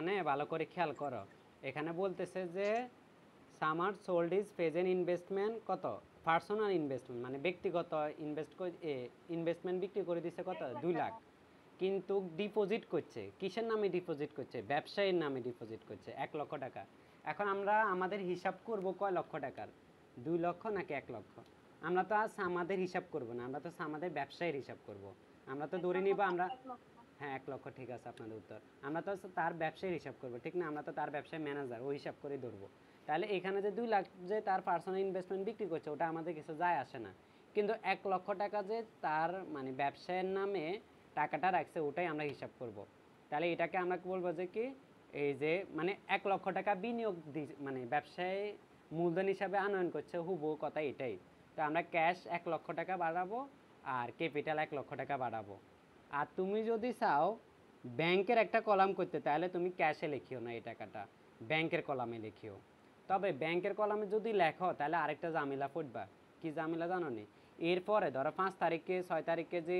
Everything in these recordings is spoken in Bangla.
এখানে ভালো করে খেয়াল করো, এখানে বলতেছে যে summer sold is present investment কত, পার্সোনাল ইনভেস্টমেন্ট মানে ব্যক্তিগত ইনভেস্টমেন্ট বিক্রি করে দিছে কত 2 লাখ, কিন্তু ডিপোজিট করছে কিসের নামে, ডিপোজিট করছে ব্যবসায়ীর নামে ডিপোজিট করছে 1 লক্ষ টাকা। এখন আমরা আমাদের হিসাব করব কয় লক্ষ টাকার, 2 লক্ষ নাকি 1 লক্ষ? আমরা তো আজ আমাদের হিসাব করব না, আমরা তো আমাদের ব্যবসায়ীর হিসাব করব। আমরা তো ধরে নিব আমরা, হ্যাঁ 1 লক্ষ ঠিক আছে আপনাদের উত্তর। আমরা তো তার ব্যবসায়ীর হিসাব করব, ঠিক না? আমরা তো তার ব্যবসায় ম্যানেজার, ওই হিসাব করে ধরবো। তাহলে এখানে যে 2 লাখ যে তার পার্সোনাল ইনভেস্টমেন্ট বিক্রি করছে ওটা আমাদের কিছু যায় আসে না, কিন্তু 1 লক্ষ টাকা যে তার মানে ব্যবসায়ের নামে টাকাটা রাখছে ওটাই আমরা হিসাব করব। তাহলে এটাকে আমরা বলবো যে কি, এই যে মানে 1 লক্ষ টাকা বিনিয়োগ মানে ব্যবসায় মূলধন হিসাবে আনয়ন করছে, হুবহু কথা এটাই। তো আমরা ক্যাশ 1 লক্ষ টাকা বাড়াবো আর ক্যাপিটাল 1 লক্ষ টাকা বাড়াবো। আর তুমি যদি চাও ব্যাংকের একটা কলাম করতে, তাহলে তুমি ক্যাশে লিখিও না এই টাকাটা, ব্যাংকের কলামে লিখিও। তবে ব্যাংকের কলামে যদি লেখো তাহলে আরেকটা ঝামেলা পড়বা। কি ঝামেলা জানো নি? এরপরে ধরো 5 তারিখে 6 তারিখে যে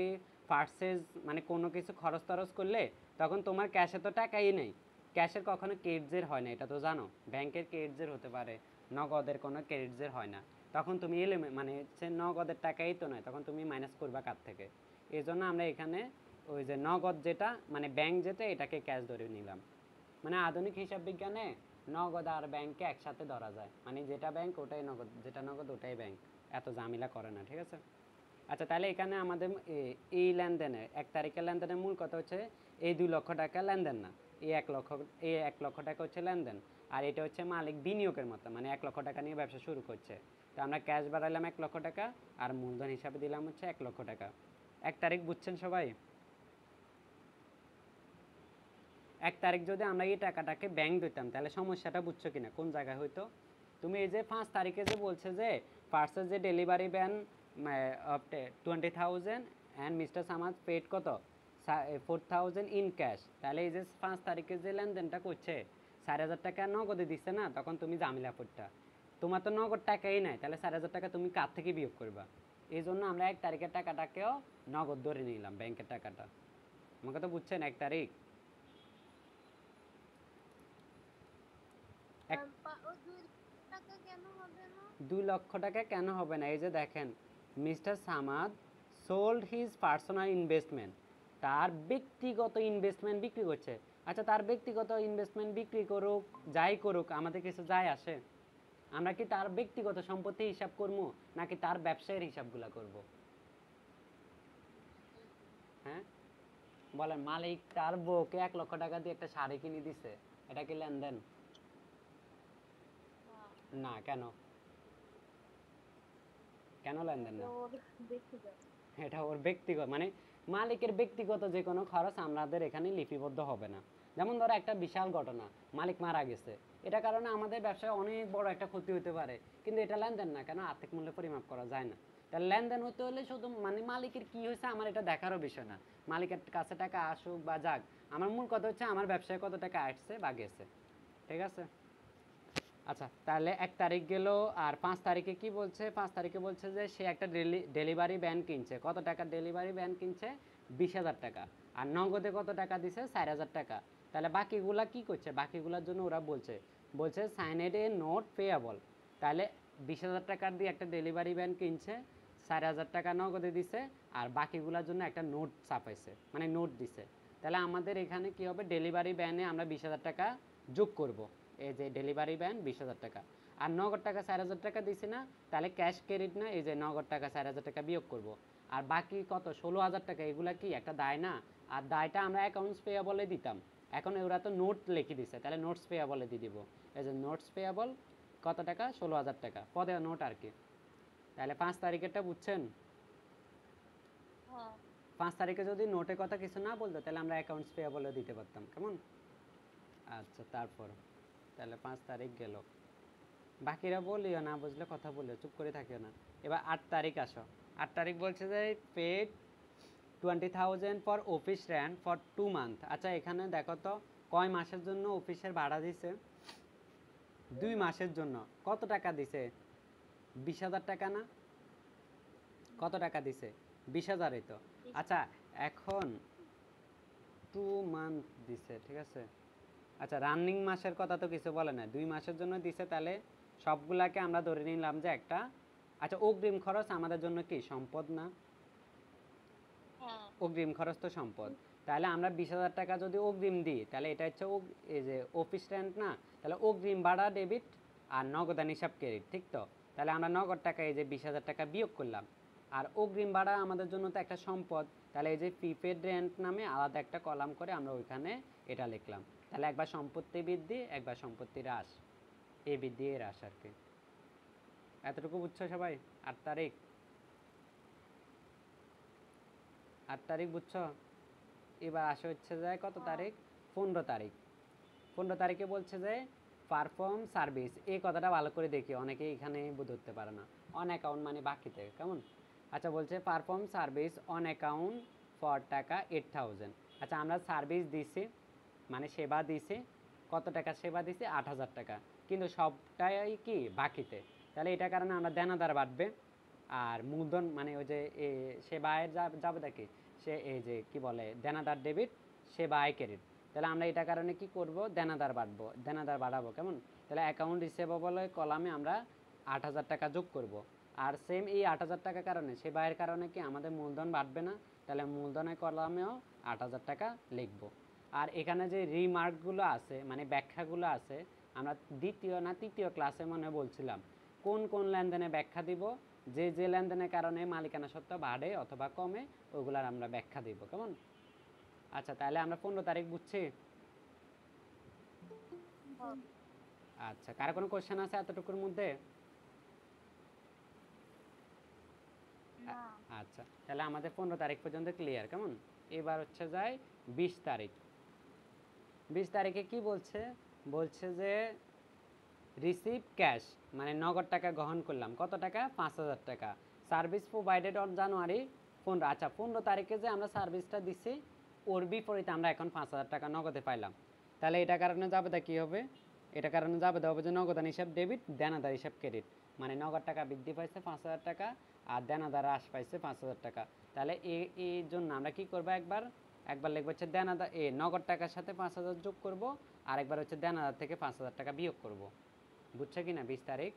পার্সেস মানে কোনো কিছু খরচ টরচ করলে তখন তোমার ক্যাশে তো টাকাই নেই। ক্যাশের কখনো ক্রেডিটজের হয় না, এটা তো জানো। ব্যাংকের ক্রেডিটজের হতে পারে, নগদের কোনো ক্রেডিটজের হয় না। তখন তুমি এলে মানে সে নগদের টাকাই তো নয়, তখন তুমি মাইনাস করবা কার থেকে। এই জন্য আমরা এখানে ওই যে নগদ যেটা মানে ব্যাংক যেটা এটাকে ক্যাশ ধরে নিলাম। মানে আধুনিক হিসাব বিজ্ঞানে নগদ আর ব্যাংককে একসাথে ধরা যায়, মানে যেটা ব্যাংক ওটাই নগদ, যেটা নগদ ওটাই ব্যাংক। এত ঝামেলা করে না, ঠিক আছে? আচ্ছা তাহলে এখানে আমাদের এই লেনদেনে 1 তারিখের লেনদেনের মূল কথা হচ্ছে এই 2 লক্ষ টাকা লেনদেন না, এই 1 লক্ষ টাকা হচ্ছে লেনদেন। আর এটা হচ্ছে মালিক বিনিয়োগের মতো, মানে 1 লক্ষ টাকা নিয়ে ব্যবসা শুরু করছে। তো আমরা ক্যাশ বাড়াইলাম 1 লক্ষ টাকা আর মূলধন হিসাবে দিলাম হচ্ছে 1 লক্ষ টাকা। 1 তারিখ বুঝছেন সবাই? 1 তারিখ যদি আমরা এই টাকাটাকে ব্যাংক দিতাম তাহলে সমস্যাটা বুঝছো কিনা, কোন জায়গায় হইতো? তুমি এই যে 5 তারিখে যে বলছে যে ফার্স্টের যে delivery van 20,000 and mister Samad paid কত 4,000 ইন ক্যাশ, তাহলে এই যে 5 তারিখে যে লেনদেনটা করছে 4,500 টাকা নগদে দিচ্ছে না, তখন তুমি জামিলা পড়তা। তোমার তো নগদ টাকাই নাই, তাহলে 4,500 টাকা তুমি কার থেকে বিয়োগ করবা? এই জন্য আমরা 1 তারিখের টাকাটাকেও নগদ ধরে নিলাম, ব্যাংকের টাকাটা। আমাকে তো বুঝছেন? 1 তারিখ এক 2 লক্ষ টাকা কেন হবে না? এই যে দেখেন, mister Samad sold his personal investment, তার ব্যক্তিগত ইনভেস্টমেন্ট বিক্রি করছে। আচ্ছা তার ব্যক্তিগত ইনভেস্টমেন্ট বিক্রি করুক, যাই করুক, আমাদের কিছু যায় আসে? আমরা কি তার ব্যক্তিগত সম্পত্তি হিসাব করবো নাকি তার ব্যবসায়ের হিসাবগুলো করব? হ্যাঁ বলেন, মালিক তার বউকে 1 লক্ষ টাকা দিয়ে একটা শাড়ি কিনে দিছে, এটা কি লেনদেন? না, কেন? কেন লেনদেন না? এটা ওর ব্যক্তিগত মানে মালিকের ব্যক্তিগত যে কোনো খরচ আমাদের এখানে লিপিবদ্ধ হবে না। যেমন ধরো একটা বিশাল ঘটনা, মালিক মারা গেছে, এটা কারণে আমাদের ব্যবসায় অনেক বড় একটা ক্ষতি হতে পারে, কিন্তু এটা লেনদেন না কেন? আর্থিক মূল্য পরিমাপ করা যায় না। তাহলে লেনদেন হতে হলে শুধু মানে মালিকের কি হয়েছে আমার এটা দেখারও বিষয় না, মালিকের কাছে টাকা আসুক বা যাক, আমার মূল কথা হচ্ছে আমার ব্যবসায় কত টাকা আসছে বা গেছে। ঠিক আছে? আচ্ছা তাহলে 1 তারিখ গেল। আর 5 তারিখে কি বলছে? 5 তারিখে বলছে যে সে একটা ডেলিভারি ভ্যান কিনছে। কত টাকার ডেলিভারি ভ্যান কিনছে? 20,000 টাকা। আর নগদে কত টাকা দিছে? 4,000 টাকা। তাহলে বাকিগুলা কি করছে? বাকিগুলোর জন্য ওরা বলছে বলছে সাইনেড এ নোট পেয়াবল। তাহলে 20,000 টাকার দিয়ে একটা ডেলিভারি ভ্যান কিনছে, 4,000 টাকা নগদে দিছে, আর বাকিগুলোর জন্য একটা নোট ছাপাইছে মানে নোট দিছে। তাহলে আমাদের এখানে কি হবে? ডেলিভারি ভ্যানে আমরা 20,000 টাকা যোগ করব। এই যে ডেলিভারি ভ্যান 20,000 টাকা আর নগদ টাকা 4,000 টাকা দিছি না, তাহলে ক্যাশ ক্রেডিট না, এই যে নগদ টাকা 4,000 টাকা বিয়োগ করব। আর বাকি কত 16,000 টাকা, এগুলা কি একটা দায় না? আর দায়টা আমরা অ্যাকাউন্টস পেয়াবলে দিতাম, এখন ওরা তো নোট লিখে দিছে, তাহলে নোটস পেয়াবলে দিয়ে দিব। এই যে নোটস পেয়াবল কত টাকা? 16,000 টাকা, পদে নোট আর কি। তাহলে 5 তারিখেরটা বুঝছেন? 5 তারিখে যদি নোটের কথা কিছু না বলতো তাহলে আমরা অ্যাকাউন্টস পেয়াবলে দিতে পারতাম, কেমন? আচ্ছা তারপর তাহলে 5 তারিখ গেল, বাকিরা বলিও না, বুঝলে কথা বলিও, চুপ করে থাকিও না। এবার 8 তারিখ আসো। 8 তারিখ বলছে যে paid 20,000 for office rent for 2 month. আচ্ছা এখানে দেখো তো কয় মাসের জন্য অফিসের ভাড়া দিছে? 2 মাসের জন্য। কত টাকা দিছে? 20,000 টাকা না? কত টাকা দিছে? 20,000ই তো। আচ্ছা এখন 2 মান্থ দিছে, ঠিক আছে। আচ্ছা রানিং মাসের কথা তো কিছু বলে না, 2 মাসের জন্য দিছে, তাহলে সবগুলাকে আমরা ধরে নিলাম যে একটা। আচ্ছা অগ্রিম খরচ আমাদের জন্য কি সম্পদ না? হ্যাঁ অগ্রিম খরচ তো সম্পদ। তাহলে আমরা 20,000 টাকা যদি অগ্রিম দিই, তাহলে এটা হচ্ছে এই যে অফিস রেন্ট না, তাহলে অগ্রিম ভাড়া ডেবিট আর নগদান হিসাব ক্রেডিট, ঠিক তো? তাহলে আমরা নগদ টাকা এই যে 20,000 টাকা বিয়োগ করলাম, আর অগ্রিম ভাড়া আমাদের জন্য তো একটা সম্পদ, তাহলে এই যে প্রিপেড রেন্ট নামে আলাদা একটা কলাম করে আমরা ওইখানে এটা লিখলাম। তাহলে একবার সম্পত্তি বৃদ্ধি, একবার সম্পত্তি হ্রাস, এই বৃদ্ধি এই হ্রাস আর কি। এতটুকু বুঝছো সবাই? 8 তারিখ, 8 তারিখ বুঝছো? এবার আসে হচ্ছে যায় কত তারিখ? 15 তারিখ। 15 তারিখে বলছে যে পারফর্ম সার্ভিস, এই কথাটা ভালো করে দেখি, অনেকে এখানে ধরতে পারে না। অন অ্যাকাউন্ট মানে বাকিতে, কেমন? আচ্ছা বলছে perform service on account for টাকা 8,000। আচ্ছা আমরা সার্ভিস দিছি মানে সেবা দিছি, কত টাকা সেবা দিছি? 8,000 টাকা, কিন্তু সবটাই কি বাকিতে। তাহলে এটা কারণে আমরা দেনাদার বাড়বে, আর মূলধন মানে ওই যে সেবায়ের যাবে কি, সে এই যে কি বলে দেনাদার ডেবিট, সেবায় ক্রেডিট। তাহলে আমরা এটা কারণে কি করব? দেনাদার বাড়বো, দেনাদার বাড়াবো, কেমন? তাহলে অ্যাকাউন্ট রিসিভেবল কলামে আমরা 8,000 টাকা যোগ করব। আর সেম এই 8,000 টাকার কারণে সেবায়ের কারণে কি আমাদের মূলধন বাড়বে না? তাহলে মূলধনের কলামেও 8,000 টাকা লিখবো। আর এখানে যে রিমার্কগুলো আছে মানে ব্যাখ্যাগুলো আছে, আমরা দ্বিতীয় না তৃতীয় ক্লাসে মনে বলছিলাম কোন কোন লেনদেনে ব্যাখ্যা দিব, যে যে লেনদেনের কারণে মালিকানা সত্ত্ব বাড়ে অথবা কমে, ওগুলার আমরা ব্যাখ্যা দিব, কেমন? আচ্ছা তাহলে আমরা 15 তারিখ বুঝছি। আচ্ছা কারো কোনো কোশ্চেন আছে এতটুকুর মধ্যে? না আচ্ছা তাহলে আমাদের 15 তারিখ পর্যন্ত ক্লিয়ার, কেমন? এবার হচ্ছে যায় 20 তারিখ। 20 তারিখে কি বলছে? বলছে যে রিসিভ ক্যাশ মানে নগদ টাকা গ্রহণ করলাম, কত টাকা? 5,000 টাকা। Service provided on January 15। আচ্ছা 15 তারিখে যে আমরা সার্ভিসটা দিছি, ওর বিপরীতে আমরা এখন 5,000 টাকা নগদে পাইলাম। তাহলে এটা কারণে যাবেদা কি হবে? এটা কারণে যাবেদা হবে যে নগদান হিসাব ডেবিট, দেনাদার হিসাব ক্রেডিট। মানে নগদ টাকা বৃদ্ধি পাইছে 5,000 টাকা, আর দেনাদার হ্রাস পাইছে 5,000 টাকা। তাহলে এই জন্য আমরা কি করবো? একবার লিখবো হচ্ছে দেনাদার নগদ টাকার সাথে 5,000 যোগ করব, আর একবার হচ্ছে দেনাদার থেকে 5,000 টাকা বিয়োগ করব। বুঝছো কি না? 20 তারিখ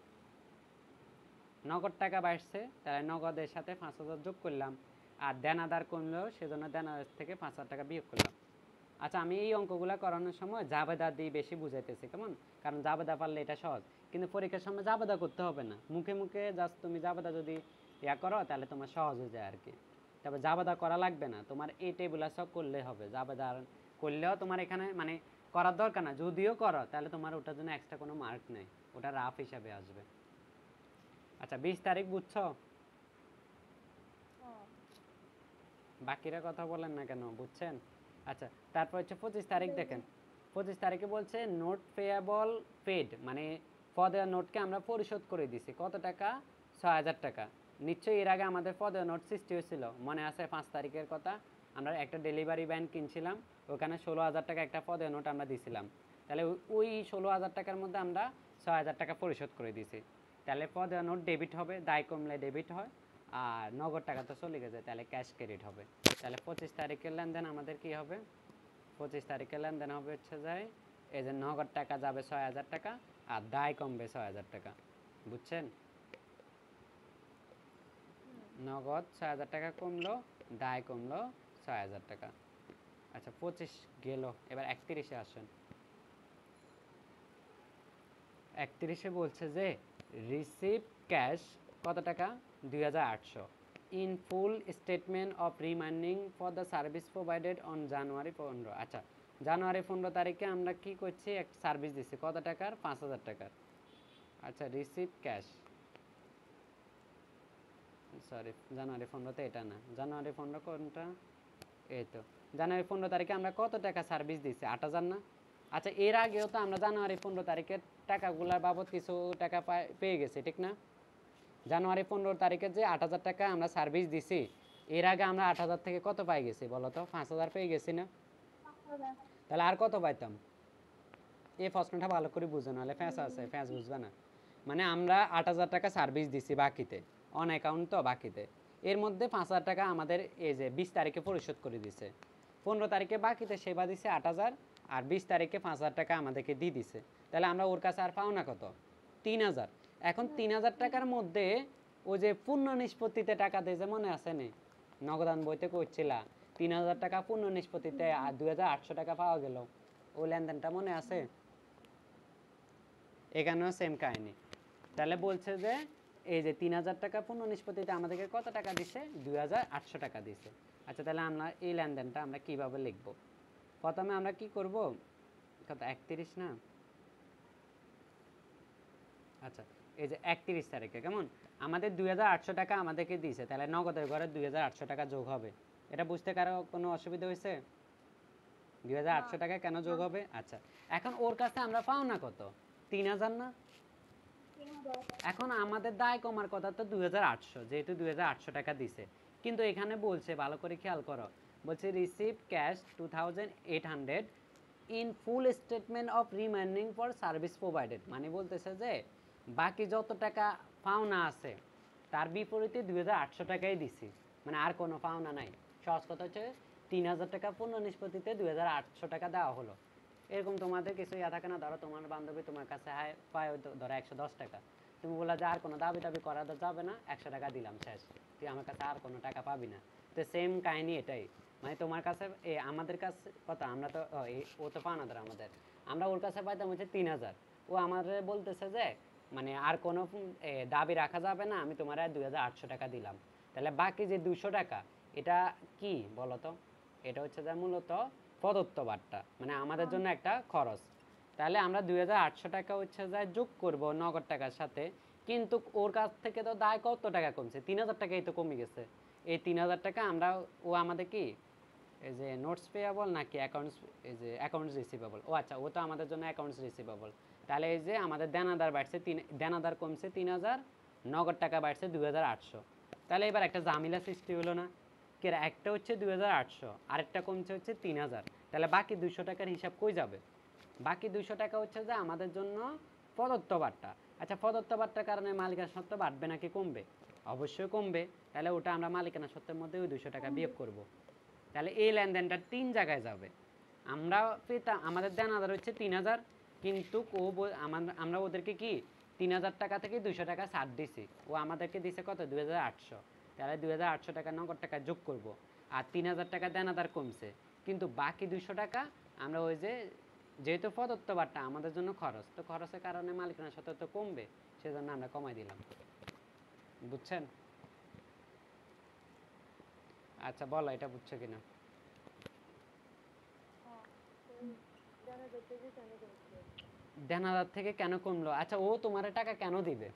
নগদ টাকা বাড়ছে, তাহলে নগদের সাথে 5,000 যোগ করলাম, আর দেনাদার কমলো সেজন্য দেনাদার থেকে 5,000 টাকা বিয়োগ করলাম। আচ্ছা আমি এই অঙ্কগুলো করানোর সময় জাবেদা দিয়ে বেশি বুঝাইতেছি, কেমন? কারণ জাবেদা পারলে এটা সহজ, কিন্তু পরীক্ষার সময় জাবেদা করতে হবে না, মুখে মুখে জাস্ট তুমি জাবেদা যদি ইয়া করো তাহলে তোমার সহজ হয়ে যায় আর কি। তবে জাবেদা করা লাগবে না, তোমার এই টেবিল সব করলে হবে। জাবেদা করলেও তোমার এখানে মানে করার দরকার না, যদিও করো তাহলে তোমার ওটার জন্য এক্সট্রা কোনো মার্ক নেই, ওটা রাফ হিসাবে আসবে। আচ্ছা 20 তারিখ বুঝছো? বাকিরা কথা বলেন না কেন, বুঝছেন? আচ্ছা তারপর হচ্ছে 25 তারিখ দেখেন। 25 তারিখে বলছে নোট পেয়াবল পেড মানে পদেয় নোটকে আমরা পরিশোধ করে দিছি, কত টাকা? 6,000 টাকা। নিশ্চয়ই এর আগে আমাদের পদেয় নোট সৃষ্টি হয়েছিল, মনে আছে? 5 তারিখের কথা, আমরা একটা ডেলিভারি ভ্যান কিনছিলাম, ওখানে 16,000 টাকা একটা পদেয় নোট আমরা দিছিলাম। তাহলে ওই 16,000 টাকার মধ্যে আমরা 6,000 টাকা পরিশোধ করে দিছি। তাহলে পদেয় নোট ডেবিট হবে, দায় কমলে ডেবিট হয়, আর নগদ টাকা তো চলে গেছে, তাহলে ক্যাশ ক্রেডিট হবে। তাহলে 25 তারিখের লেনদেন আমাদের কি হবে? 25 তারিখের লেনদেন হবে হচ্ছে যায় এই যে নগদ টাকা যাবে 6,000 টাকা, আর দায় কমবে 6,000 টাকা। বুঝছেন? নগদ 6,000 টাকা কমলো, দায় কমলো 6,000 টাকা। আচ্ছা 25 গেল, এবার 31-এ আসেন। 31-এ বলছে যে রিসিভ ক্যাশ কত টাকা? 2,800 in full statement of reminding for the service provided on January 15। আচ্ছা জানুয়ারি 15 তারিখে আমরা কি করছি? একটা সার্ভিস দিচ্ছি, কত টাকার? 5,000 টাকার। আচ্ছা রিসিভ ক্যাশ, সরি জানুয়ারি 15তে এটা না, জানুয়ারি 15 কোনটা? এই তো জানুয়ারি 15 তারিখে আমরা কত টাকা সার্ভিস দিচ্ছি? 8,000 না? আচ্ছা এর আগেও তো আমরা জানুয়ারি 15 তারিখের টাকাগুলোর বাবদ কিছু টাকা পেয়ে গেছি, ঠিক না? জানুয়ারি 15 তারিখে যে 8,000 টাকা আমরা সার্ভিস দিছি, এর আগে আমরা 8,000 থেকে কত পাই গেছি বলো তো? 5,000 পেয়ে গেছি না? তাহলে আর কত পাইতাম? এই প্রশ্নটা ভালো করে বুঝো, নাহলে ফ্যাঁস আছে, ফ্যাঁস বুঝবে না। মানে আমরা 8,000 টাকা সার্ভিস দিছি বাকিতে, অন অ্যাকাউন্ট তো বাকিতে, এর মধ্যে 5,000 টাকা আমাদের এই যে 20 তারিখে পরিশোধ করে দিছে। 15 তারিখে বাকিতে সেবা দিছে 8,000, আর 20 তারিখে 5,000 টাকা আমাদেরকে দিয়ে দিছে, তাহলে আমরা ওর কাছে আর পাওনা কত? 3,000। এখন 3,000 টাকার মধ্যে ও যে পূর্ণ নিষ্পত্তিতে টাকা দেয় যে মনে আছে নি নগদান বইতে করছিলা 3,000 টাকা পূর্ণ নিষ্পত্তিতে আর 2,800 টাকা পাওয়া গেল, ওই লেনদেনটা মনে আছে? এখানেও সেম কাহিনী। তাহলে বলছে যে এই যে 3,000 টাকা পূর্ণ নিষ্পত্তিতে আমাদেরকে কত টাকা দিছে? 2,800 টাকা দিছে। আচ্ছা, তাহলে আমরা এই লেনদেনটা আমরা কিভাবে লিখব? প্রথমে আমরা কি করব, কত 31 না? আচ্ছা, এই যে 31 তারিখে কেমন আমাদের 2,800 টাকা আমাদেরকে দিয়েছে, তাহলে নগদের ঘরে 2,800 টাকা যোগ হবে। এটা বুঝতে কারো কোনো অসুবিধা হয়েছে? 2,800 টাকা কেন যোগ হবে? আচ্ছা, এখন ওর কাছে আমরা পাওনা কত? 3,000 না? এখন আমাদের দায় কমার কথা তো 2,800, যেহেতু 2,800 টাকা দিছে, কিন্তু এখানে বলছে ভালো করে খেয়াল করো, বলছে receive cash 2,800 in full statement of remaining for service provided, মানে বলতেছে যে বাকি যত টাকা পাওনা আছে তার বিপরীতে 2,800 টাকাই দিছি, মানে আর কোনো পাওনা নাই। সহজ কথা হচ্ছে 3,000 টাকা পূর্ণ নিষ্পত্তিতে 2,800 টাকা দেওয়া হলো। এরকম তোমাদের কিছু ইয়া থাকে না, ধরো তোমার বান্ধবী তোমার কাছে পায় ধরো 110 টাকা, তুমি বললা যে আর কোনো দাবি টাবি করা যাবে না, 100 টাকা দিলাম শেষ, তুই আমার কাছে আর কোনো টাকা পাবি না। তো সেম কাহিনী এটাই, মানে তোমার কাছে আমাদের কাছে কত, আমরা তো ও তো পাওনা ধর আমাদের, আমরা ওর কাছে পাইতাম হচ্ছে 3,000, ও আমাদের বলতেছে যে মানে আর কোনো দাবি রাখা যাবে না, আমি তোমার 2,800 টাকা দিলাম। তাহলে বাকি যে 200 টাকা এটা কি বলো তো? এটা হচ্ছে যে মূলত প্রদত্ত বার্তা, মানে আমাদের জন্য একটা খরচ। তাহলে আমরা 2,800 টাকা হচ্ছে যে যোগ করব নগদ টাকার সাথে, কিন্তু ওর কাছ থেকে তো দায় কত টাকা কমছে? 3,000 টাকাই তো কমে গেছে। এই 3,000 টাকা আমরা, ও আমাদের কি এই যে নোটস পেয়াবল নাকি অ্যাকাউন্টস, এই যে অ্যাকাউন্টস রিসিভেবল, ও আচ্ছা ও তো আমাদের জন্য অ্যাকাউন্টস রিসিভেবল। তাহলে এই যে আমাদের দেনাদার বাড়ছে, দেনাদার কমছে 3,000, নগদ টাকা বাড়ছে 2,800। তাহলে এবার একটা ঝামেলা সৃষ্টি হলো না? কে একটা হচ্ছে 2,800, আরেকটা কমছে হচ্ছে 3,000, তাহলে বাকি 200 টাকার হিসাব কই যাবে? বাকি 200 টাকা হচ্ছে যে আমাদের জন্য প্রদত্ত বার্তা। আচ্ছা, প্রদত্ত বার্তার কারণে মালিকানা সত্ত্ব বাড়বে নাকি কমবে? অবশ্যই কমবে। তাহলে ওটা আমরা মালিকানা সত্ত্বের মধ্যে ওই 200 টাকা বিয়োগ করব। তাহলে এই লেনদেনটা 3 জায়গায় যাবে। আমরা পেতাম আমাদের দেনাদার হচ্ছে 3,000, কিন্তু আমরা ওদেরকে কি 3,000 টাকা থেকে 200 টাকা ছাড় দিছি, ও আমাদেরকে দিছে কত? 2,800। তাহলে 2,800 টাকা নগদ টাকা যোগ করব, আর 3,000 টাকা দেনাদার কমছে, কিন্তু বাকি 200 টাকা আমরা ওই যে যেহেতু প্রদত্ত বার্তা আমাদের জন্য খরচ, তো খরচের কারণে মালিকানা সত্ত্ব তো কমবে, সেজন্য আমরা কমাই দিলাম। বুঝছেন? আচ্ছা বলো এটা বুঝছো কিনা? দেনাদার থেকে কেন কমলো? আচ্ছা, ও তোমার টাকা কেন দিবে?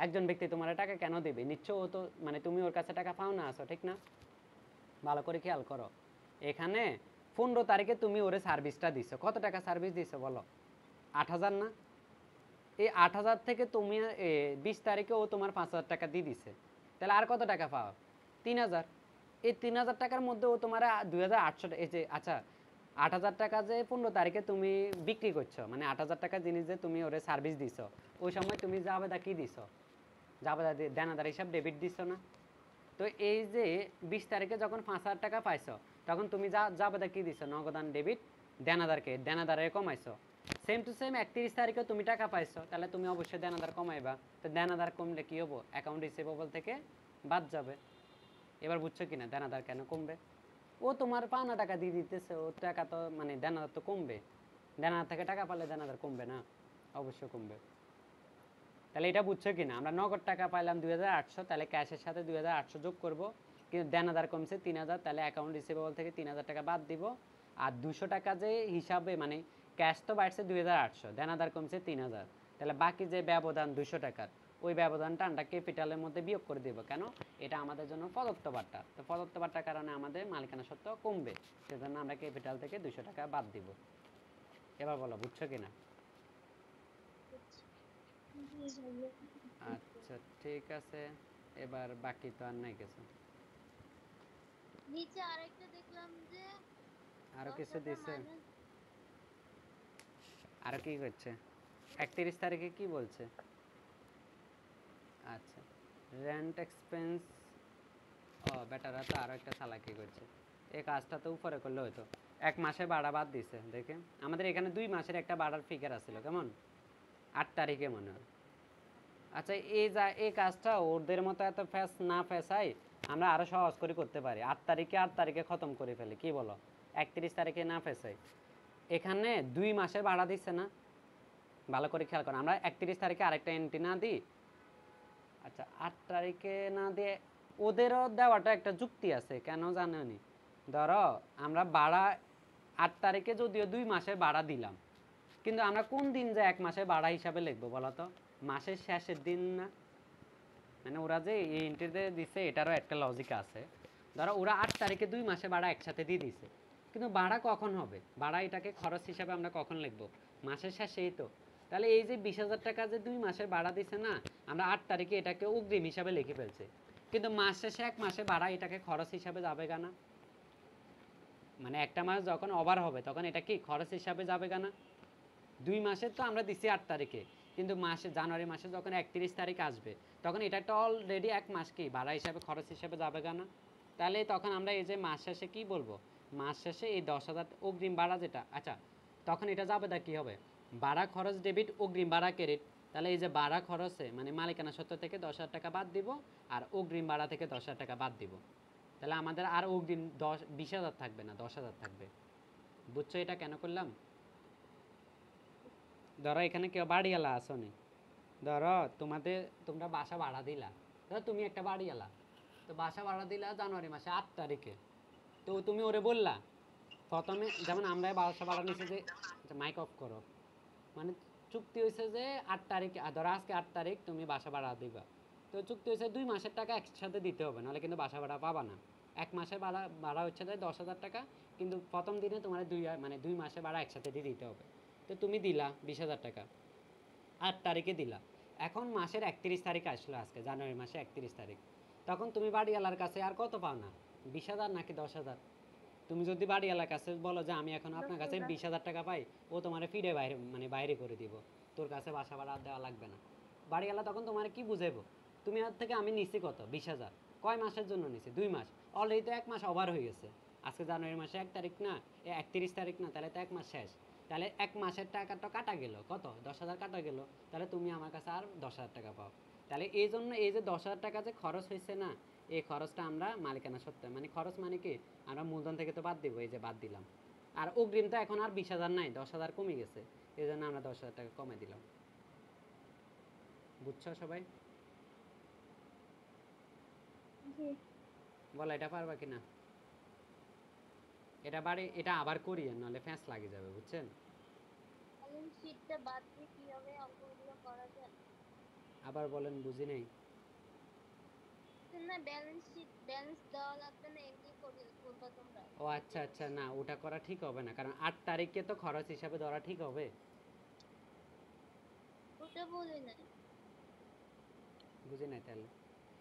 একজন ব্যক্তি তোমার টাকা কেন দিবে? নিশ্চয় ও তো, মানে তুমি ওর কাছে টাকা পাও না, আছো ঠিক না? ভালো করে খেয়াল করো, এখানে 15 তারিখে তুমি ওরে সার্ভিসটা দিছো, কত টাকা সার্ভিস দিছো বলো? 8,000 না? এই 8,000 থেকে তুমি 20 তারিখে ও তোমার 5,000 টাকা দিয়ে দিছে, তাহলে আর কত টাকা পাও? 3,000। এই 3,000 টাকার মধ্যে ও তোমার 2,800, এই যে আচ্ছা 8,000 টাকা যে 15 তারিখে তুমি বিক্রি করছো, মানে 8,000 টাকা জিনিস যে তুমি ওরে সার্ভিস দিছো, ওই সময় তুমি জাবেদা কি দিছো? জাবেদা দেনাদার হিসাব ডেবিট দিছো না? তো এই যে 20 তারিখে যখন 5,000 টাকা পাইছো, তখন তুমি জাবেদা কি দিছো? নগদান ডেবিট দেনাদারকে, দেনাদারে কমাইছো। সেম টু সেম 31 তারিখে তুমি টাকা পাইছো, তাহলে তুমি অবশ্যই দেনাদার কমাইবা। তো দেনাদার কমলে কি হবো? অ্যাকাউন্ট রিসিভেবল থেকে বাদ যাবে। এবার বুঝছো কিনা দেনাদার কেন কমবে? ও তোমার পাওনা টাকা দিয়ে দিতেছে, ও টাকা তো মানে দেনাদার তো কমবে। দেনাদার থেকে টাকা পালে দেনাদার কমবে না? অবশ্যই কমবে। তাহলে এটা বুঝছো কিনা? আমরা নগদ টাকা পাইলাম 2,800, তাহলে ক্যাশের সাথে 2,800 যোগ করব, কিন্তু দেনাদার কমছে 3,000, তাহলে অ্যাকাউন্ট রিসিভেবল থেকে 3,000 টাকা বাদ দিব। আর 200 টাকা যে হিসাবে, মানে ক্যাশ তো বাড়ছে 2,800, দেনাদার কমছে 3,000, তাহলে বাকি যে ব্যবধান 200 টাকার, ওই ব্যবধানটা আমরা ক্যাপিটালের মধ্যে বিয়োগ করে দেবো। কেন? এটা আমাদের জন্য প্রদত্ত বার্তা, তো প্রদত্ত বার্তার কারণে আমাদের মালিকানা সত্ত্ব কমবে, সেজন্য আমরা ক্যাপিটাল থেকে 200 টাকা বাদ দিব। এবার বলো বুঝছো কিনা? আচ্ছা ঠিক আছে, এবার বাকি তো আর নাই কিছু। নিচে আরেকটা দেখলাম যে আরো কিছু 10,000 দিছে? মাইনাস। আরো কি করছে? 31 তারিখে কি বলছে? আচ্ছা, রেন্ট এক্সপেন্স। ও বেটারা তো আরো একটা চালাকি করছে, এই কাজটা তো উপরে করলে হতো। এক মাসে ভাড়া বাদ দিছে দেখে আমাদের এখানে 2 মাসের একটা ভাড়ার ফিগার আছিল কেমন 8 তারিখে মনে হয়। আচ্ছা এই কাজটা ওদের মতো এত না ফেসাই আমরা আরো সহজ করে করতে পারি। 8 তারিখে খতম করে ফেলি, কি বলো? 31 তারিখে না ফেসাই। এখানে 2 মাসে ভাড়া দিচ্ছে না, ভালো করে খেয়াল করো। আমরা 31 তারিখে আরেকটা এন্ট্রি না দিই, আচ্ছা 8 তারিখে না দিয়ে ওদেরও দেওয়াটা একটা যুক্তি আছে, কেন জানেনি? ধরো আমরা ভাড়া 8 তারিখে যদিও 2 মাসের ভাড়া দিলাম, কিন্তু আমরা কোন দিন যে 1 মাসের ভাড়া হিসাবে লিখবো বলো তো? মাসের শেষের দিন না? মানে ওরা যে এই এন্ট্রিতে দিচ্ছে এটারও একটা লজিক আছে। ধরো ওরা 8 তারিখে 2 মাসের ভাড়া একসাথে দিয়ে দিছে, কিন্তু ভাড়া কখন হবে? ভাড়া এটাকে খরচ হিসাবে আমরা কখন লিখবো? মাসের শেষেই তো। তাহলে এই যে 20,000 টাকা যে 2 মাসের ভাড়া দিছে না, আমরা 8 তারিখে এটাকে অগ্রিম হিসাবে লিখে ফেলছি, কিন্তু মাস শেষে 1 মাসে ভাড়া এটাকে খরচ হিসাবে যাবে না? মানে একটা মাস যখন ওভার হবে তখন এটা কি খরচ হিসাবে যাবে না? 2 মাসের তো আমরা দিছি 8 তারিখে, কিন্তু মাসে জানুয়ারি মাসে যখন 31 তারিখ আসবে তখন এটা একটা অলরেডি 1 মাস কি ভাড়া হিসাবে খরচ হিসাবে যাবে না? তাহলে তখন আমরা এই যে মাস শেষে কি বলবো? মাস শেষে এই 10,000 অগ্রিম ভাড়া যেটা, আচ্ছা তখন এটা যাবে না কি হবে? ভাড়া খরচ ডেবিট, অগ্রিম ভাড়া ক্রেডিট। তাহলে এই যে ভাড়া খরচে মানে মালিকানা সত্ত্ব থেকে 10,000 টাকা বাদ দিব, আর অগ্রিম ভাড়া থেকে 10,000 টাকা বাদ দিব। তাহলে আমাদের আর অগ্রিম 20,000 থাকবে না, 10,000 থাকবে। বুঝছো এটা কেন করলাম? ধরো এখানে কেউ বাড়িওয়ালা আসো নি, ধরো তোমরা বাসা ভাড়া দিলা, ধরো তুমি একটা বাড়িওয়ালা, তো বাসা ভাড়া দিলা জানুয়ারি মাসে 8 তারিখে। তো তুমি ওরে বললা প্রথমে, যেমন আমরা বাসা ভাড়া নিছি যে, মাইক অফ করো, মানে চুক্তি হয়েছে যে 8 তারিখ, ধরো আজকে 8 তারিখ তুমি বাসা ভাড়া দিবা, তো চুক্তি হয়েছে 2 মাসের টাকা একসাথে দিতে হবে, নাহলে কিন্তু বাসা ভাড়া পাবা না। 1 মাসের ভাড়া হচ্ছে যে 10,000 টাকা, কিন্তু প্রথম দিনে তোমার 2 মাসের ভাড়া একসাথে দিয়ে দিতে হবে। তো তুমি দিলা 20,000 টাকা, 8 তারিখে দিলা। এখন মাসের 31 তারিখ আসলো, আজকে জানুয়ারি মাসে 31 তারিখ, তখন তুমি বাড়িওয়ালার কাছে আর কত পাও না? 20,000 নাকি 10,000? তুমি যদি বাড়িওয়ালার কাছে বলো যে আমি এখন আপনার কাছে 20,000 টাকা পাই, ও তোমার ফিরে বাইরে মানে বাইরে করে দিব, তোর কাছে বাসা ভাড়া দেওয়া লাগবে না। বাড়িওয়ালা তখন তোমার কি বুঝাইবো? তুমি আর থেকে আমি নিছি কত? 20,000। কয় মাসের জন্য নিছি? 2 মাস। অলরেডি তো 1 মাস ওভার হয়ে গেছে। আজকে জানুয়ারি মাসে 1 তারিখ না, 31 তারিখ না, তাহলে তো 1 মাস শেষ। তাহলে 1 মাসের টাকা তো কাটা গেল, কত? 10,000 কাটা গেল। তাহলে তুমি আমার কাছে আর 10,000 টাকা পাও। তাহলে এই জন্য এই যে 10,000 টাকা যে খরচ হয়েছে না, এই খরচটা আমরা মালিকানা সত্ত্বে, মানে খরচ মানে কি, আমরা মূলধন থেকে তো বাদ দিব, এই যে বাদ দিলাম। আর অগ্রিম তো এখন আর 20,000 নাই, 10,000 কমে গেছে, এই জন্য আমরা 10,000 টাকা কমে দিলাম। বুঝছো সবাই? বলো এটা পারবা কিনা? এটা আবার করিয়ে, নাহলে ফ্যাঁস লাগে যাবে, বুঝছেন? ব্যালেন্স শিটটা বাদ দিয়ে কিভাবে অঙ্কগুলো করা যায়? আবার বলেন, বুঝি নেই। না, ব্যালেন্স দেওয়া লাগবে না, এমনি করবা তোমরা। ও আচ্ছা আচ্ছা, না ওটা করা ঠিক হবে না, কারণ 8 তারিখে তো খরচ হিসাবে ধরা ঠিক হবে। ওটা বলি না। বুঝি নাই তাহলে।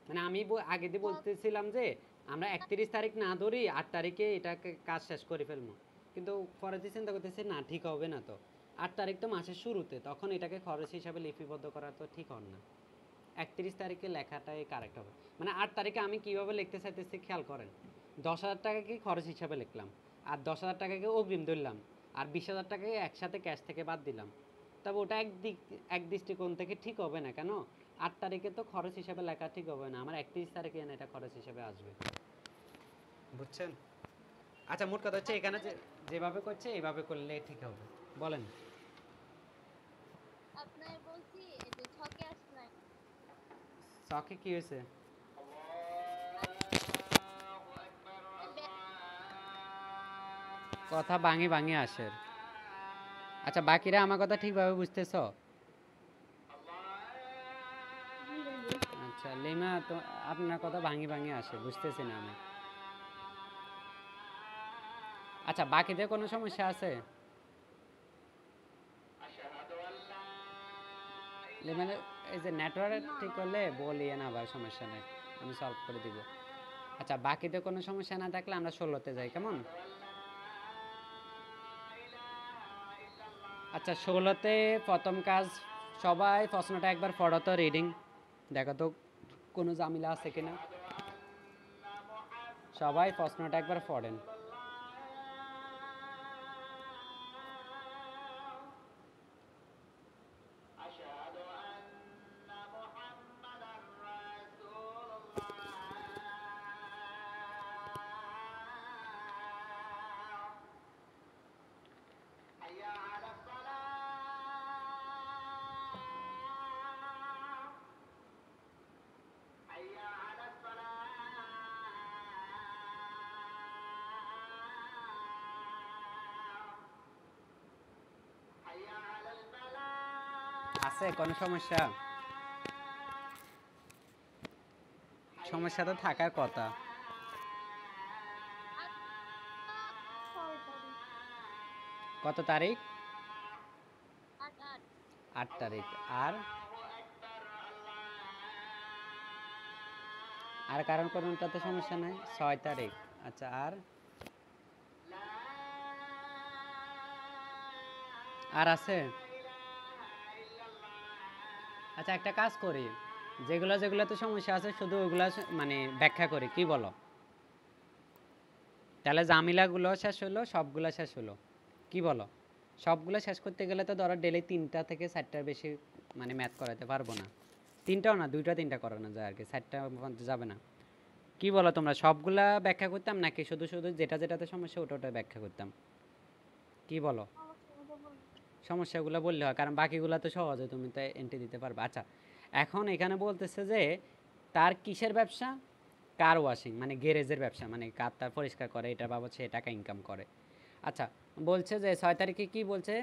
মানে আমি আগে দিয়ে বলতেছিলাম যে আমরা 31 তারিখ না ধরি, 8 তারিখে এটাকে কাজ শেষ করে ফেলবো, কিন্তু পরে যে চিন্তা করতেছি না, ঠিক হবে না তো। 8 তারিখ তো মাসের শুরুতে, তখন এটাকে খরচ হিসাবে লিপিবদ্ধ করা তো ঠিক হবে না। 31 তারিখে লেখাটাই কারেক্ট হবে। মানে 8 তারিখে আমি কিভাবে লিখতে চাইতেছি খেয়াল করেন, 10,000 টাকাকে খরচ হিসাবে লিখলাম, আর 10,000 টাকাকে অগ্রিম ধরলাম, আর 20,000 টাকাকে একসাথে ক্যাশ থেকে বাদ দিলাম। তবে ওটা এক দৃষ্টিকোণ থেকে ঠিক হবে না, কেন? 8 তারিখে তো খরচ হিসাবে লেখা ঠিক হবে না, আমার 31 তারিখে এনে এটা খরচ হিসাবে আসবে। বুঝছেন? আচ্ছা মোট কথা হচ্ছে এখানে যেভাবে করছে এইভাবে করলে ঠিক হবে। বলেন। আপনার বলছি এই যে ছকে আসে নাই। শখে কি হয়েছে? কথা ভাঙি ভাঙি আসে। আচ্ছা বাকিরা আমার কথা ঠিকভাবে বুঝতেছ? আচ্ছা লিমা, তো আপনার কথা ভাঙি ভাঙি আসে, বুঝতেছি না আমি। আচ্ছা বাকিদের কোনো সমস্যা আছে? লিমানের এই যে নেটওয়ার্ক ঠিক করলে বলিয়ে না, আবার সমস্যা নেই, আমি সলভ করে দিব। আচ্ছা বাকিদের কোনো সমস্যা না থাকলে আমরা 16তে যাই, কেমন? আচ্ছা 16তে প্রথম কাজ, সবাই প্রশ্নটা একবার পড়ো তো, রিডিং দেখো তো কোনো ঝামেলা আছে কিনা। সবাই প্রশ্নটা একবার পড়েন। আছে কোনো সমস্যা? সমস্যা তো থাকার কথা। কত তারিখ? 8 তারিখ। আর আর কারণ কোনটাতে সমস্যা নাই? 6 তারিখ। আচ্ছা, আর আর আছে? আচ্ছা, একটা কাজ করি, যেগুলো যেগুলোতে সমস্যা আছে শুধু ওগুলা মানে ব্যাখ্যা করি, কি বলো? তাহলে জামিলাগুলো শেষ হলো, সবগুলো শেষ হলো, কি বলো? সবগুলো শেষ করতে গেলে তো ধরো ডেলি 3টা থেকে 4টার বেশি মানে ম্যাথ করাতে পারবো না। 3টাও না, 2টা 3টা করানো যায় আর কি, 4টা যাবে না। কি বলো তোমরা, সবগুলা ব্যাখ্যা করতাম নাকি শুধু শুধু যেটা যেটাতে সমস্যা ওটা ওটা ব্যাখ্যা করতাম? কি বলো? সমস্যাগুলো বললে হয়, কারণ বাকিগুলো তো সহজে তুমি তো এন্ট্রি দিতে পারবে। আচ্ছা, এখন এখানে বলতেছে যে তার কিসের ব্যবসা? কার ওয়াশিং, মানে গ্যারেজের ব্যবসা, মানে কার তার পরিষ্কার করে, এটা বাবদ সে টাকা ইনকাম করে। আচ্ছা, বলছে যে 6 তারিখে কি বলছে?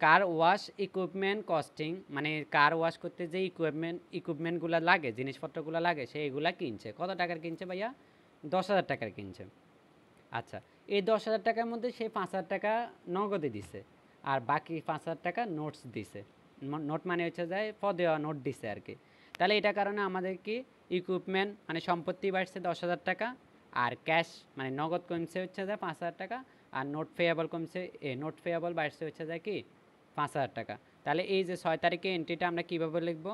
কার ওয়াশ ইকুইপমেন্ট কস্টিং, মানে কার ওয়াশ করতে যে ইকুইপমেন্টগুলো লাগে, জিনিসপত্রগুলো লাগে, সে এগুলা কিনছে। কত টাকার কিনছে ভাইয়া? 10,000 টাকার কিনছে। আচ্ছা, এই 10,000 টাকার মধ্যে সে 5,000 টাকা নগদে দিছে, আর বাকি 5,000 টাকা নোটস দিছে। নোট মানে হচ্ছে যায় ফদেওয়া নোট দিছে আর কি। তাহলে এটা কারণে আমাদের কি ইকুইপমেন্ট মানে সম্পত্তি বাড়ছে 10,000 টাকা, আর ক্যাশ মানে নগদ কমছে হচ্ছে যায় 5,000 টাকা, আর নোট পেয়েবল কমছে, নোট পেয়েবল বাড়ছে হচ্ছে যায় কি 5,000 টাকা। তাহলে এই যে 6 তারিখে এন্ট্রিটা আমরা কীভাবে লিখব?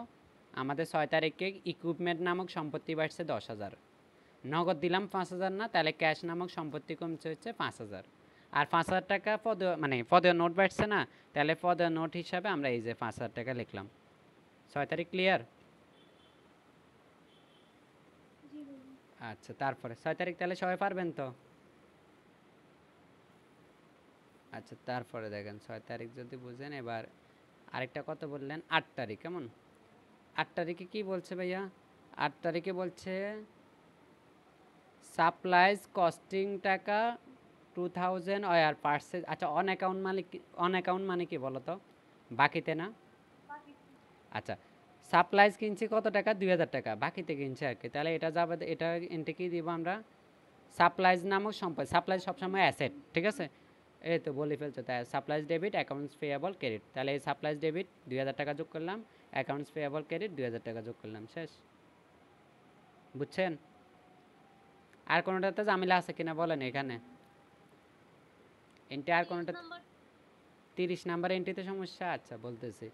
আমাদের 6 তারিখে ইকুইপমেন্ট নামক সম্পত্তি বাড়ছে 10,000, নগদ দিলাম 5,000 না, তাহলে ক্যাশ নামক সম্পত্তি কমছে হচ্ছে 5,000, আর 5,000 টাকা মানে পদে নোট বাড়ছে না, তাহলে পদে নোট হিসাবে আমরা এই যে 5,000 টাকা লিখলাম। 6 তারিখ ক্লিয়ার? আচ্ছা, তারপরে 6 তারিখ তাহলে সবাই পারবেন তো? আচ্ছা, তারপরে দেখেন 6 তারিখ যদি বুঝেন, এবার আরেকটা কত বললেন, 8 তারিখ, কেমন? 8 তারিখে কি বলছে ভাইয়া? 8 তারিখে বলছে সাপ্লাইজ কস্টিং টাকা 2000 আর পার্সেস। আচ্ছা, অন অ্যাকাউন্ট মানে কি? অন অ্যাকাউন্ট মানে কি বলো তো? বাকিতে না? আচ্ছা, সাপ্লাইজ কিনছি কত টাকা? 2,000 টাকা, বাকিতে কিনছে আর কি। তাহলে এটা যাবে, এটা এন্টে কি দিব আমরা? সাপ্লাইজ নামক সম্পদ। সাপ্লাইজ সবসময় অ্যাসেট, ঠিক আছে? এই তো বলে ফেলছো, তাই supplies debit, accounts payable credit. তাহলে এই সাপ্লাইজ ডেবিট 2,000 টাকা যোগ করলাম, অ্যাকাউন্টস পেয়েবল ক্রেডিট 2,000 টাকা যোগ করলাম, শেষ। বুঝছেন? আর কোনোটাতে ঝামেলা আছে কিনা বলেন এখানে? এন্টে আর কোনোটা? 30 নাম্বার এন্ট্রিতে সমস্যা? আচ্ছা, বলতেছি।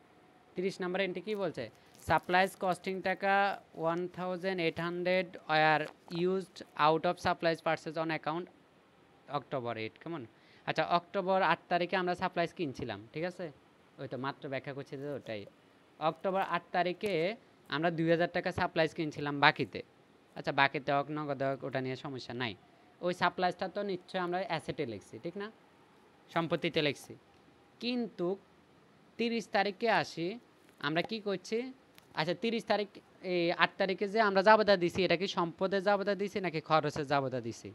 30 নাম্বার এন্ট্রি কি বলছে? সাপ্লাইজ কস্টিং টাকা 1,800 are used out of supplies purchase on account October 8, কেমন? আচ্ছা, অক্টোবর 8 তারিখে আমরা সাপ্লাইজ কিনছিলাম, ঠিক আছে? ওই তো মাত্র ব্যাখ্যা করছি যে ওটাই। অক্টোবর 8 তারিখে আমরা 2,000 টাকা সাপ্লাইজ কিনছিলাম বাকিতে। আচ্ছা, বাকিতে হোক নগদ হোক ওটা নিয়ে সমস্যা নাই। ওই সাপ্লাইজটা তো নিশ্চয়ই আমরা অ্যাসেটে লিখছি, ঠিক না? সম্পত্তিতে লিখছি। কিন্তু 30 তারিখে আসি, আমরা কি করছি? আচ্ছা, 30 তারিখ, এই 8 তারিখে যে আমরা জাবেদা দিছি, এটা কি সম্পদের জাবেদা দিছি নাকি খরচের জাবেদা দিছি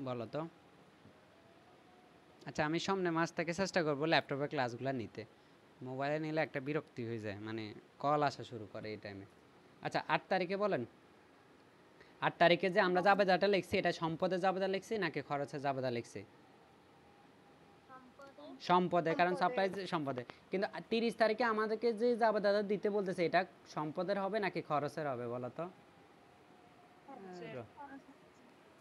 বলো তো? আচ্ছা, আমি সামনে মাস থেকে চেষ্টা করবো ল্যাপটপে ক্লাসগুলো নিতে। মোবাইলে নিলে একটা বিরক্তি হয়ে যায়, মানে কল আসা শুরু করে এই টাইমে। আচ্ছা, 8 তারিখে বলেন, 8 তারিখে যে আমরা জাবেদাটা লিখছি, এটা সম্পদের জাবেদা লিখছি নাকি খরচের জাবেদা লিখছি? সম্পদে, কারণ সাপ্লাই সম্পদে। কিন্তু 30 তারিখে আমাদেরকে যে জাবেদাটা দিতে বলতেছে, এটা সম্পদের হবে নাকি খরচের হবে বলো তো?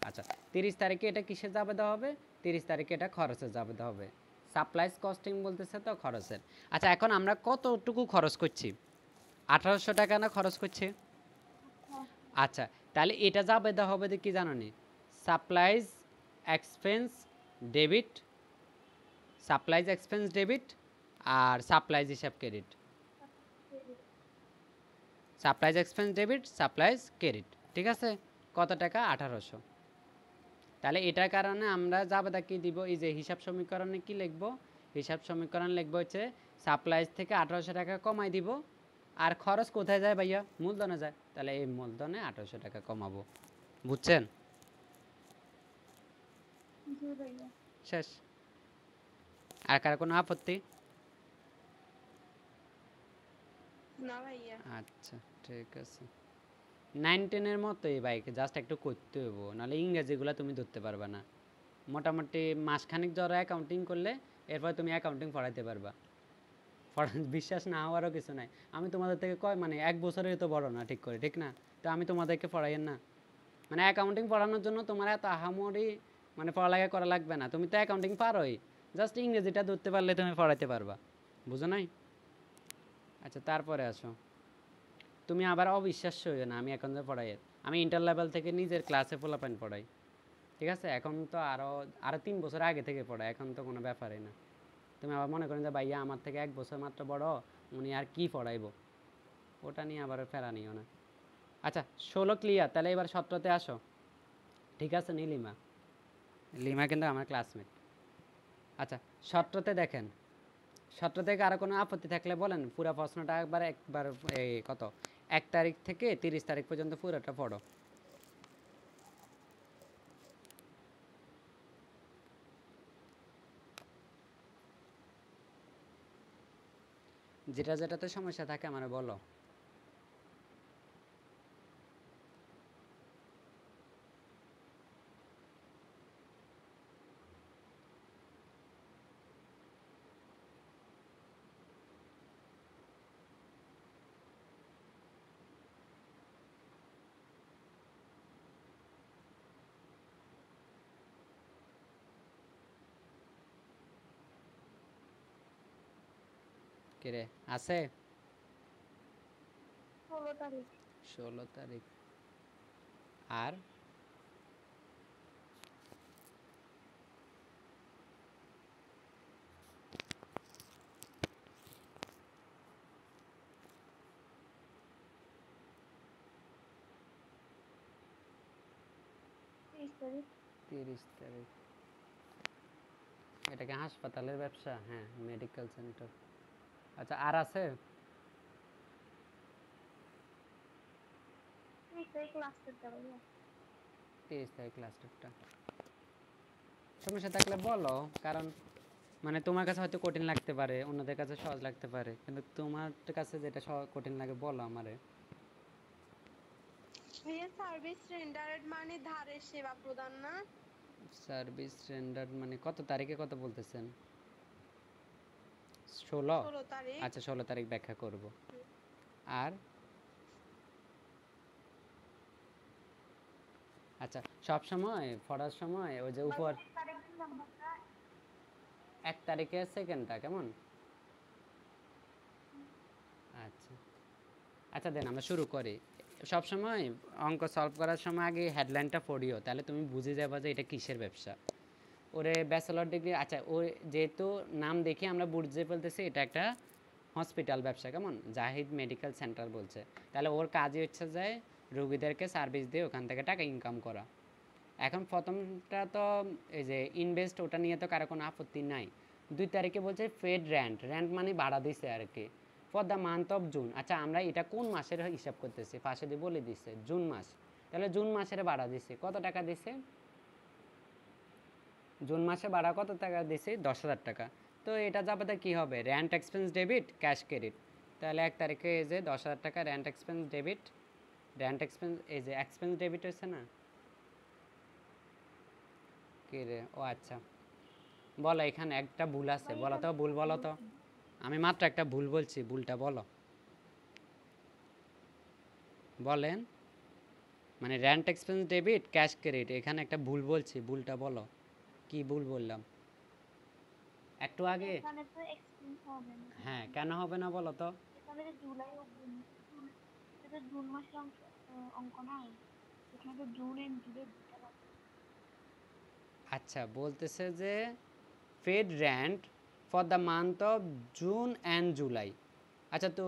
আচ্ছা, 30 তারিখে এটা কিসের জাবেদা হবে? 30 তারিখে এটা খরচের জাবেদা হবে। সাপ্লাইজ কস্টিং বলতেছে তো খরচের। আচ্ছা, এখন আমরা কতটুকু খরচ করছি? 1,800 টাকা না খরচ করছি? আচ্ছা, তাহলে এটা জাবেদা হবে কি জানো নি? Supplies expense debit, supplies expense debit, আর সাপ্লাইজ হিসাব credit. Supplies expense debit, supplies credit, ঠিক আছে? কত টাকা? 1,800। তাহলে এটার কারণে আমরা জাবেদা কি দিব? এই যে হিসাব সমীকরণে কি লিখবো? হিসাব সমীকরণ লিখবো হচ্ছে সাপ্লাইজ থেকে 1,800 টাকা কমাই দিব, আর খরচ কোথায় যায় ভাইয়া? মূলধনে যায়। তাহলে এই মূলধনে 1,800 টাকা কমাবো। বুঝছেন? শেষ। আর কার কোনো আপত্তি? না ভাইয়া। আচ্ছা ঠিক আছে। 9 10 এর মতোই বাইক, জাস্ট একটু করতে হইব, নাহলে ইংরেজিগুলো তুমি ধরতে পারবা না। মোটামুটি মাসখানিক ধরো অ্যাকাউন্টিং করলে এরপর তুমি অ্যাকাউন্টিং পড়াইতে পারবা। বিশ্বাস না হওয়ারও কিছু নাই। আমি তোমাদের থেকে মানে 1 বছরের তো বড় না ঠিক করে, ঠিক না? তো আমি তোমাদেরকে পড়াইয়েন না। মানে অ্যাকাউন্টিং পড়ানোর জন্য তোমার এত আহামরি মানে পড়ালেখা করা লাগবে না, তুমি তো অ্যাকাউন্টিং পারোই, জাস্ট ইংরেজিটা ধরতে পারলে তুমি পড়াইতে পারবা। বুঝো নাই? আচ্ছা তারপরে আসো, তুমি আবার অবিশ্বাস্য হইও না আমি এখন যে পড়াই, আমি ইন্টার লেভেল থেকে নিজের ক্লাসে পোলাপাইন পড়াই, ঠিক আছে? এখন তো আরও আরও 3 বছর আগে থেকে পড়াই, এখন তো কোনো ব্যাপারই না। তুমি আবার মনে করেন যে ভাইয়া আমার থেকে 1 বছর মাত্র বড়, উনি আর কি পড়াইবো, ওটা নিয়ে আবার ফেরা নিও না। আচ্ছা 16 ক্লিয়ার, তাহলে এবার 17তে আসো। ঠিক আছে নীলিমা, লিমা কিন্তু আমার ক্লাসমেট। আচ্ছা 17তে দেখেন, 17 থেকে আরও কোনো আপত্তি থাকলে বলেন, পুরো প্রশ্নটা একবার এই কত 1 তারিখ থেকে 30 তারিখ পর্যন্ত পুরোটা পড়ো। যেটা যেটাতে সমস্যা থাকে আমার বলো। কিরে আছে? 16 তারিখ। 16 তারিখ। আর 30 তারিখ। 30 তারিখ। এটা কি হাসপাতালের ব্যবসা? হ্যাঁ, মেডিকেল সেন্টার। আচ্ছা আর আছে? 30 তারিখ লাস্ট করতে হবে। 30 তারিখ লাস্টেরটা। সমস্যা থাকলে বলো, কারণ মানে তোমার কাছে হয়তো কঠিন লাগতে পারে, অন্যদের কাছে সহজ লাগতে পারে, কিন্তু তোমার কাছে যেটা কঠিন লাগে বলো আমারে। ভাইয়া সার্ভিস রেন্ডারেড মানে ধারের সেবা প্রদান না? সার্ভিস রেন্ডার মানে কত তারিখে কত বলতেছেন? 16? 16 তারিখ। আচ্ছা 16 তারিখ ব্যাখ্যা করব। আর আচ্ছা সব সময় পড়ার সময় ওই যে উপর 1 তারিখে সেকেন্ডটা কেমন? আচ্ছা আচ্ছা দেন আমরা শুরু করি। সব সময় অঙ্ক সলভ করার সময় আগে হেডলাইনটা পড়িও, তাহলে তুমি বুঝে যাবে যে এটা কিসের ব্যবসা। ওরে ব্যাচেলর ডিগ্রি, আচ্ছা ও যেহেতু নাম দেখে আমরা বুঝতে ফেলতেছি এটা একটা হসপিটাল ব্যবসা, কেমন জাহিদ মেডিকেল সেন্টার বলছে, তাহলে ওর কাজই হচ্ছে যে রোগীদেরকে সার্ভিস দিয়ে ওখান থেকে টাকা ইনকাম করা। এখন প্রথমটা তো এই যে ইনভেস্ট, ওটা নিয়ে তো কারো কোনো আপত্তি নাই। 2 তারিখে বলছে ফেড র্যান্ট, র্যান্ট মানে ভাড়া দিছে আর কি, for the month of June. আচ্ছা আমরা এটা কোন মাসের হিসাব করতেছি, পাশে দিয়ে বলে দিচ্ছে জুন মাস, তাহলে জুন মাসের ভাড়া দিছে কত টাকা দিছে? জুন মাসে ভাড়া কত টাকা দিছে? 10,000 টাকা। তো এটা যাবে কি হবে, rent expense debit cash credit. তাহলে 1 তারিখে এই যে 10,000 টাকা rent expense debit, rent expense এই যে এক্সপেন্স ডেবিট হচ্ছে না কি রে? ও আচ্ছা বলো, এখানে একটা ভুল আছে, বলো তো ভুল বলো তো। আমি মাত্র একটা ভুল বলছি, ভুলটা বলো বলেন। মানে rent expense debit cash credit, এখানে একটা ভুল বলছি, ভুলটা বলো, কি ভুল বললাম একটু আগে? এখানে তো এক্সপেন্স হবে না। হ্যাঁ কেন হবে না বলো তো? এখানে তো জুলাই অগ্রিম, এটা তো জুন মাসের অঙ্ক না। এখানে তো জুন এন্ড জুলাই দুটো মাস। আচ্ছা বলতেছে যে paid rent for the month of June and July. আচ্ছা তো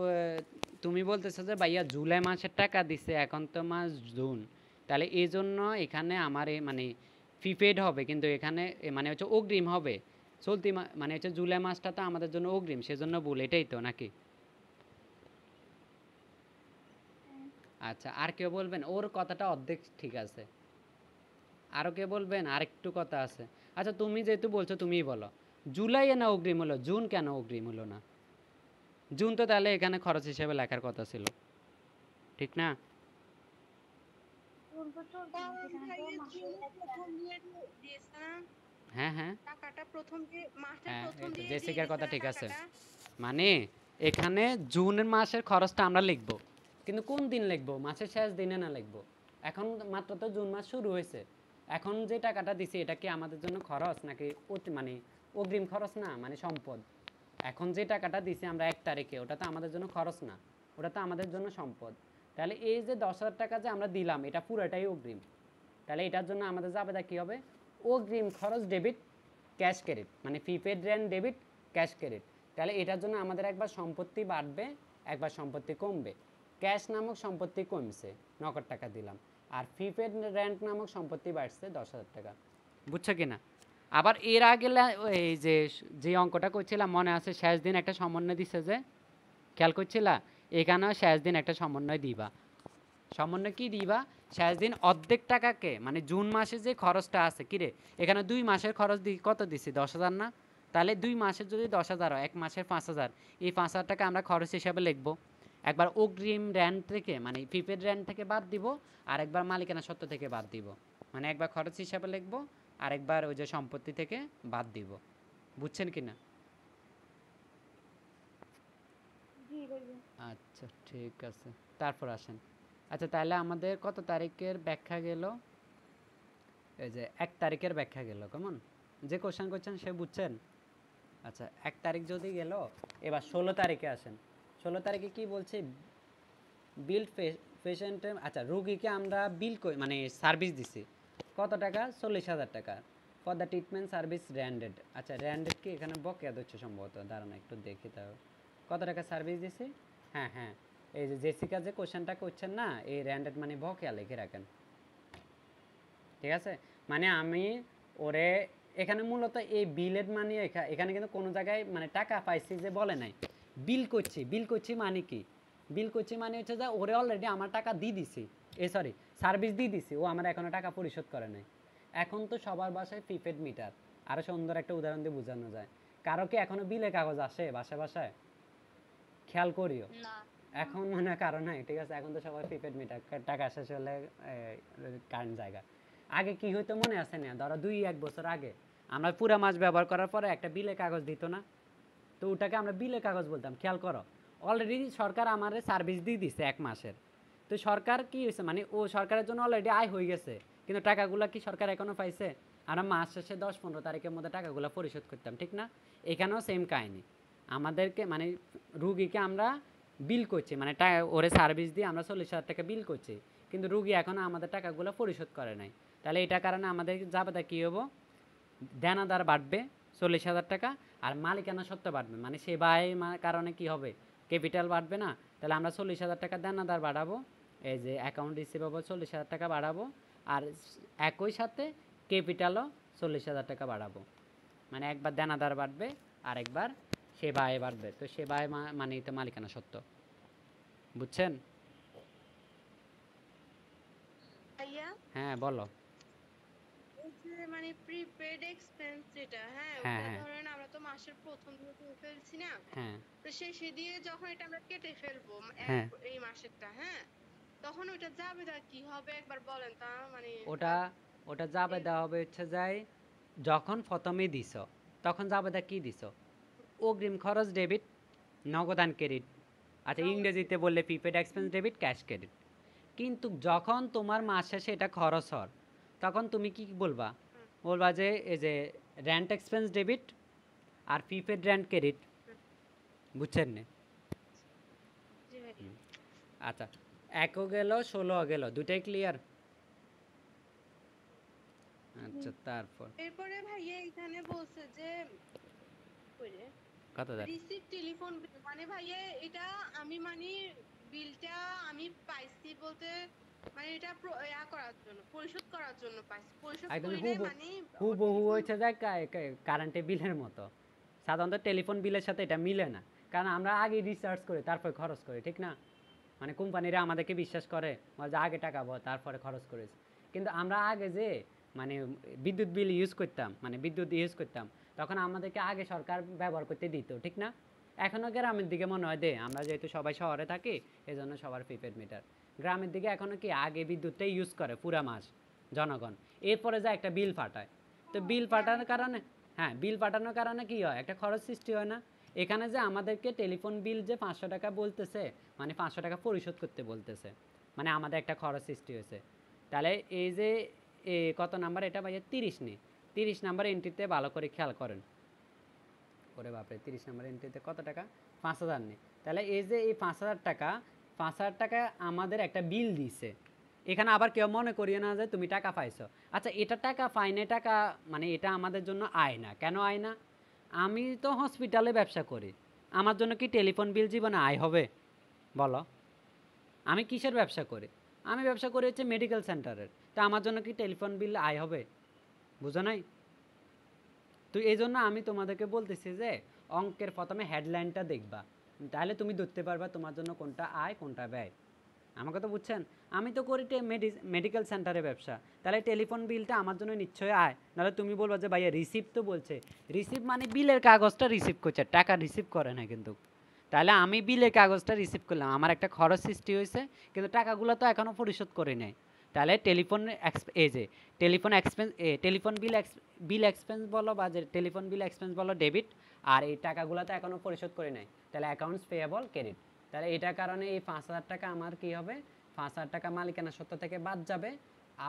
তুমি বলতেছো যে ভাইয়া জুলাই মাসের টাকা দিছে, এখন তো মাস জুন, তাহলে এই জন্য এখানে আমার মানে প্রিপেড হবে, কিন্তু এখানে মানে হচ্ছে অগ্রিম হবে। চলতি মানে হচ্ছে জুলাই মাসটা তো আমাদের জন্য অগ্রিম, সেজন্য ভুল, এটাই তো নাকি? হ্যাঁ। আচ্ছা আর কেউ বলবেন? ওর কথাটা অর্ধেক ঠিক আছে, আরও কে বলবেন? আরেকটু কথা আছে। আচ্ছা তুমি যেহেতু বলছো তুমিই বলো, জুলাই না অগ্রিম হলো, জুন কেন অগ্রিম হলো না? জুন তো তাহলে এখানে খরচ হিসেবে লেখার কথা ছিল, ঠিক না? জুন তো চলছে না, সেখানে তো মাসের প্রথম দিয়ে দিয়েছে না হ্যাঁ হ্যাঁ টাকাটা, প্রথম দিয়ে মাসের হ্যাঁ, প্রথম এই তো দিয়ে দিয়ে জেসিকার দিছে কথা না ঠিক আছে। টাকাটা। মানে এখানে জুনের মাসের খরচটা আমরা লিখব, কিন্তু কোন দিন লিখব? মাসের শেষ দিনে না লিখব। এখন মাত্র তো জুন মাস শুরু হয়েছে, এখন যে টাকাটা দিছি এটা কি আমাদের জন্য খরচ নাকি মানে অগ্রিম খরচ না, মানে সম্পদ? এখন যে টাকাটা দিছি আমরা 1 তারিখে, ওটা তো আমাদের জন্য খরচ না, ওটা তো আমাদের জন্য সম্পদ। তাহলে এই যে 10,000 টাকা যে আমরা দিলাম এটা পুরোটাই অগ্রিম। তাহলে এটার জন্য আমাদের জাবেদা কী হবে? অগ্রিম খরচ ডেবিট ক্যাশ ক্রেডিট, মানে prepaid rent debit cash credit. তাহলে এটার জন্য আমাদের একবার সম্পত্তি বাড়বে, একবার সম্পত্তি কমবে। ক্যাশ নামক সম্পত্তি কমছে, নগদ টাকা দিলাম, আর প্রিপেড রেন্ট নামক সম্পত্তি বাড়ছে 10,000 টাকা। বুঝছো কি না? আবার এর আগে এই যে অঙ্কটা করছিলাম মনে আছে, শেষ দিন একটা সমন্বয় দিছে যে, খেয়াল করছিলা? এখানেও শেষ দিন একটা সমন্বয় দিবা। সমন্বয় কি দিবা? শেষ দিন অর্ধেক টাকাকে, মানে জুন মাসে যে খরচটা আছে, কিরে এখানে 2 মাসের খরচ কত দিছি? 10,000 না? তাহলে 2 মাসের যদি 10,000 হয়, 1 মাসের 5,000, এই 5,000 টাকা আমরা খরচ হিসাবে লিখবো। একবার অগ্রিম রেন্ট থেকে, মানে প্রিপেড রেন্ট থেকে বাদ দিব, আর একবার মালিকানা সত্ত্ব থেকে বাদ দিব। মানে একবার খরচ হিসাবে লিখবো, আর একবার ওই যে সম্পত্তি থেকে বাদ দিব। বুঝছেন কি না? জি বলবেন। আচ্ছা ঠিক আছে, তারপর আসেন। আচ্ছা তাহলে আমাদের কত তারিখের ব্যাখ্যা গেল? এই যে 1 তারিখের ব্যাখ্যা গেল। কেমন? যে কোশ্চেন করছেন সে বুঝছেন? আচ্ছা 1 তারিখ যদি গেল, এবার 16 তারিখে আসেন। 16 তারিখে কি বলছে? বিল পেশেন্টে, আচ্ছা রুগীকে আমরা বিল মানে সার্ভিস দিছি কত টাকা? 40,000 টাকা ফর দ্য ট্রিটমেন্ট সার্ভিস র্যান্ডেড। আচ্ছা র্যান্ডেড কি এখানে বকেয়া দিচ্ছে সম্ভবত, দাঁড়ান একটু দেখি তাও কত টাকা সার্ভিস দিছি। হ্যাঁ হ্যাঁ, এই যে জেসিকা যে কোশ্চেনটা করছেন না, এই র্যান্ডেড মানে বকেয়া লিখে রাখেন, ঠিক আছে? মানে আমি ওরে এখানে মূলত এই বিলের মানে এখানে কিন্তু কোনো জায়গায় মানে টাকা পাইছি যে বলে নাই, বিল করছি। বিল করছি মানে কি? বিল করছি মানে হচ্ছে যে ওরে অলরেডি আমার টাকা দিয়ে দিছি, সরি সার্ভিস দিয়ে দিছি, ও আমার এখনো টাকা পরিশোধ করে নাই। এখন তো সবার বাসায় প্রিপেড মিটার, আরও সুন্দর একটা উদাহরণ দিয়ে বোঝানো যায়। কারো কি এখনো বিলের কাগজ আসে বাসায় বাসায়? খেয়াল করিও। না এখন মনে হয় কারণ নাই, ঠিক আছে? এখন তো সবাই প্রিপেড মিটার, টাকা শেষ হলে কারেন্ট জায়গা। আগে কি হইতো মনে আছে না? ধরো 2-1 বছর আগে আমরা পুরা মাস ব্যবহার করার পরে একটা বিলের কাগজ দিত না, তো ওটাকে আমরা বিলের কাগজ বলতাম। খেয়াল করো, অলরেডি সরকার আমারে সার্ভিস দিয়ে দিছে 1 মাসের। তো সরকার কি হয়েছে, মানে ও সরকারের জন্য অলরেডি আয় হয়ে গেছে, কিন্তু টাকাগুলো কি সরকার এখনো পাইছে? আমরা মাস শেষে 10-15 তারিখের মধ্যে টাকাগুলো পরিশোধ করতাম, ঠিক না? এখানেও সেম কাহিনি। আমাদেরকে মানে রুগীকে আমরা বিল করছি, মানে ওরে সার্ভিস দিয়ে আমরা 40,000 টাকা বিল করছি, কিন্তু রুগী এখনও আমাদের টাকাগুলো পরিশোধ করে নাই। তাহলে এটার কারণে আমাদের জাবেদা কী হবো? দেনাদার বাড়বে 40,000 টাকা, আর মালিকানা সত্ত্ব বাড়বে, মানে সেবায় কারণে কি হবে? ক্যাপিটাল বাড়বে না? তাহলে আমরা 40,000 টাকা দেনাদার বাড়াবো, এই যে অ্যাকাউন্ট রিসিভেবল 40,000 টাকা বাড়াবো, আর একই সাথে ক্যাপিটালও 40,000 টাকা বাড়াবো। মানে একবার দেনাদার বাড়বে আর একবার সেবায় বাড়বে। তো সেবায় মানে তো মালিকানা সত্ত্ব। বুঝছেন? ভাইয়া, হ্যাঁ বলো। এই যে মানে প্রিপেড এক্সপেন্স যেটা, হ্যাঁ হ্যাঁ ওটা হ্যাঁ ধরেন আমরা তো মাসের প্রথম দিয়ে করে ফেলছি না, হ্যাঁ তো শেষে দিয়ে যখন এটা আমরা কেটে ফেলবো হ্যাঁ, এই মাসেরটা, হ্যাঁ তখন ওইটা জাবেদা কি হবে একবার বলেন তা, মানে ওটা ওটা জাবেদা হবে হচ্ছে যাই, যখন প্রথমে দিছ তখন জাবেদা কি দিছ? অগ্রিম খরচ ডেবিট, নগদান ক্রেডিট। আচ্ছা ইংরেজিতে বললে prepaid expense debit cash credit. কিন্তু যখন তোমার মাস শেষে এটা খরচ হর, তখন তুমি কি বলবা? বলবা যে এই যে রেন্ট এক্সপেন্স ডেবিট আর প্রিপেড রেন্ট ক্রেডিট। বুঝছেন না? জি ভাইয়া। আচ্ছা 1 গেল 16 গেল, দুটাই ক্লিয়ার? আচ্ছা তারপর এরপরে ভাইয়া এখানে বলছে যে কইরে কত দেখ? রিসিভ টেলিফোন বিল, মানে ভাইয়া এটা আমি মানে বিলটা আমি পাইছি বলতে, মানে এটা ইয়া করার জন্য, পরিশোধ করার জন্য পাইছি, পরিশোধ একদম করি নাই, মানে হুবহু হচ্ছে যায় কারেন্টের বিলের মতো। সাধারণত টেলিফোন বিলের সাথে এটা মিলে না, কারণ আমরা আগে রিচার্জ করি তারপর খরচ করি, ঠিক না? মানে কোম্পানিরা আমাদেরকে বিশ্বাস করে যে আগে টাকা বল তারপরে খরচ করেছে। কিন্তু আমরা আগে যে মানে বিদ্যুৎ বিল ইউজ করতাম, মানে বিদ্যুৎ ইউজ করতাম, তখন আমাদেরকে আগে সরকার ব্যবহার করতে দিত, ঠিক না? এখনো গ্রামের দিকে মনে হয় দে, আমরা যেহেতু সবাই শহরে থাকি এই জন্য সবার প্রিপেড মিটার। গ্রামের দিকে এখনো কি আগে বিদ্যুৎটাই ইউজ করে পুরা মাস জনগণ, এরপরে যা একটা বিল ফাটায়। তো বিল ফাটানোর কারণে, হ্যাঁ বিল ফাটানোর কারণে কি হয়, একটা খরচ সৃষ্টি হয় না। এখানে যে আমাদেরকে টেলিফোন বিল যে 500 টাকা বলতেছে, মানে 500 টাকা পরিশোধ করতে বলতেছে, মানে আমাদের একটা খরচ সৃষ্টি হয়েছে। তাহলে এই যে কত নাম্বার এটা ভাইয়া 30 নেই, 30 নাম্বার এন্ট্রিতে ভালো করে খেয়াল করেন। ওরে বাপরে 30 নাম্বার এন্ট্রিতে কত টাকা, 5000 নেই। তাহলে এই যে এই 5000 টাকা, 5000 টাকা আমাদের একটা বিল দিছে। এখানে আবার কেউ মনে করিয়ে না যে তুমি টাকা পাইছো। আচ্ছা এটা টাকা পাইনে টাকা, মানে এটা আমাদের জন্য আয় না। কেন আয় না? আমি তো হসপিটালে ব্যবসা করি, আমার জন্য কি টেলিফোন বিল জীবনে আয় হবে বলো? আমি কিসের ব্যবসা করি? আমি ব্যবসা করি হচ্ছে মেডিকেল সেন্টারের, তো আমার জন্য কি টেলিফোন বিল আয় হবে? বুঝো নাই? তো এই জন্য আমি তোমাদেরকে বলতেছি যে অঙ্কের প্রথমে হেডলাইনটা দেখবা, তাহলে তুমি ধরতে পারবা তোমার জন্য কোনটা আয় কোনটা ব্যয়। আমাকে তো বুঝছেন, আমি তো করি মেডিকেল সেন্টারে ব্যবসা, তাহলে টেলিফোন বিলটা আমার জন্য নিশ্চয়ই আয়। নাহলে তুমি বলবা যে ভাইয়া রিসিভ তো বলছে, রিসিভ মানে বিলের কাগজটা রিসিভ করছে, টাকা রিসিভ করে না কিন্তু। তাহলে আমি বিলের কাগজটা রিসিভ করলাম, আমার একটা খরচ সৃষ্টি হয়েছে, কিন্তু টাকাগুলো তো এখনও পরিশোধ করে নেই। তাহলে টেলিফোন এই যে telephone expense, telephone bill expense বলো বা যে টেলিফোন বিল এক্সপেন্স বলো ডেবিট, আর এই টাকাগুলো তো এখনও পরিশোধ করে নেই, তাহলে অ্যাকাউন্টস পেয়েবল ক্রেডিট। তাহলে এটার কারণে এই 5000 টাকা আমার কি হবে, 5000 টাকা মালিকানা সত্ত্ব থেকে বাদ যাবে।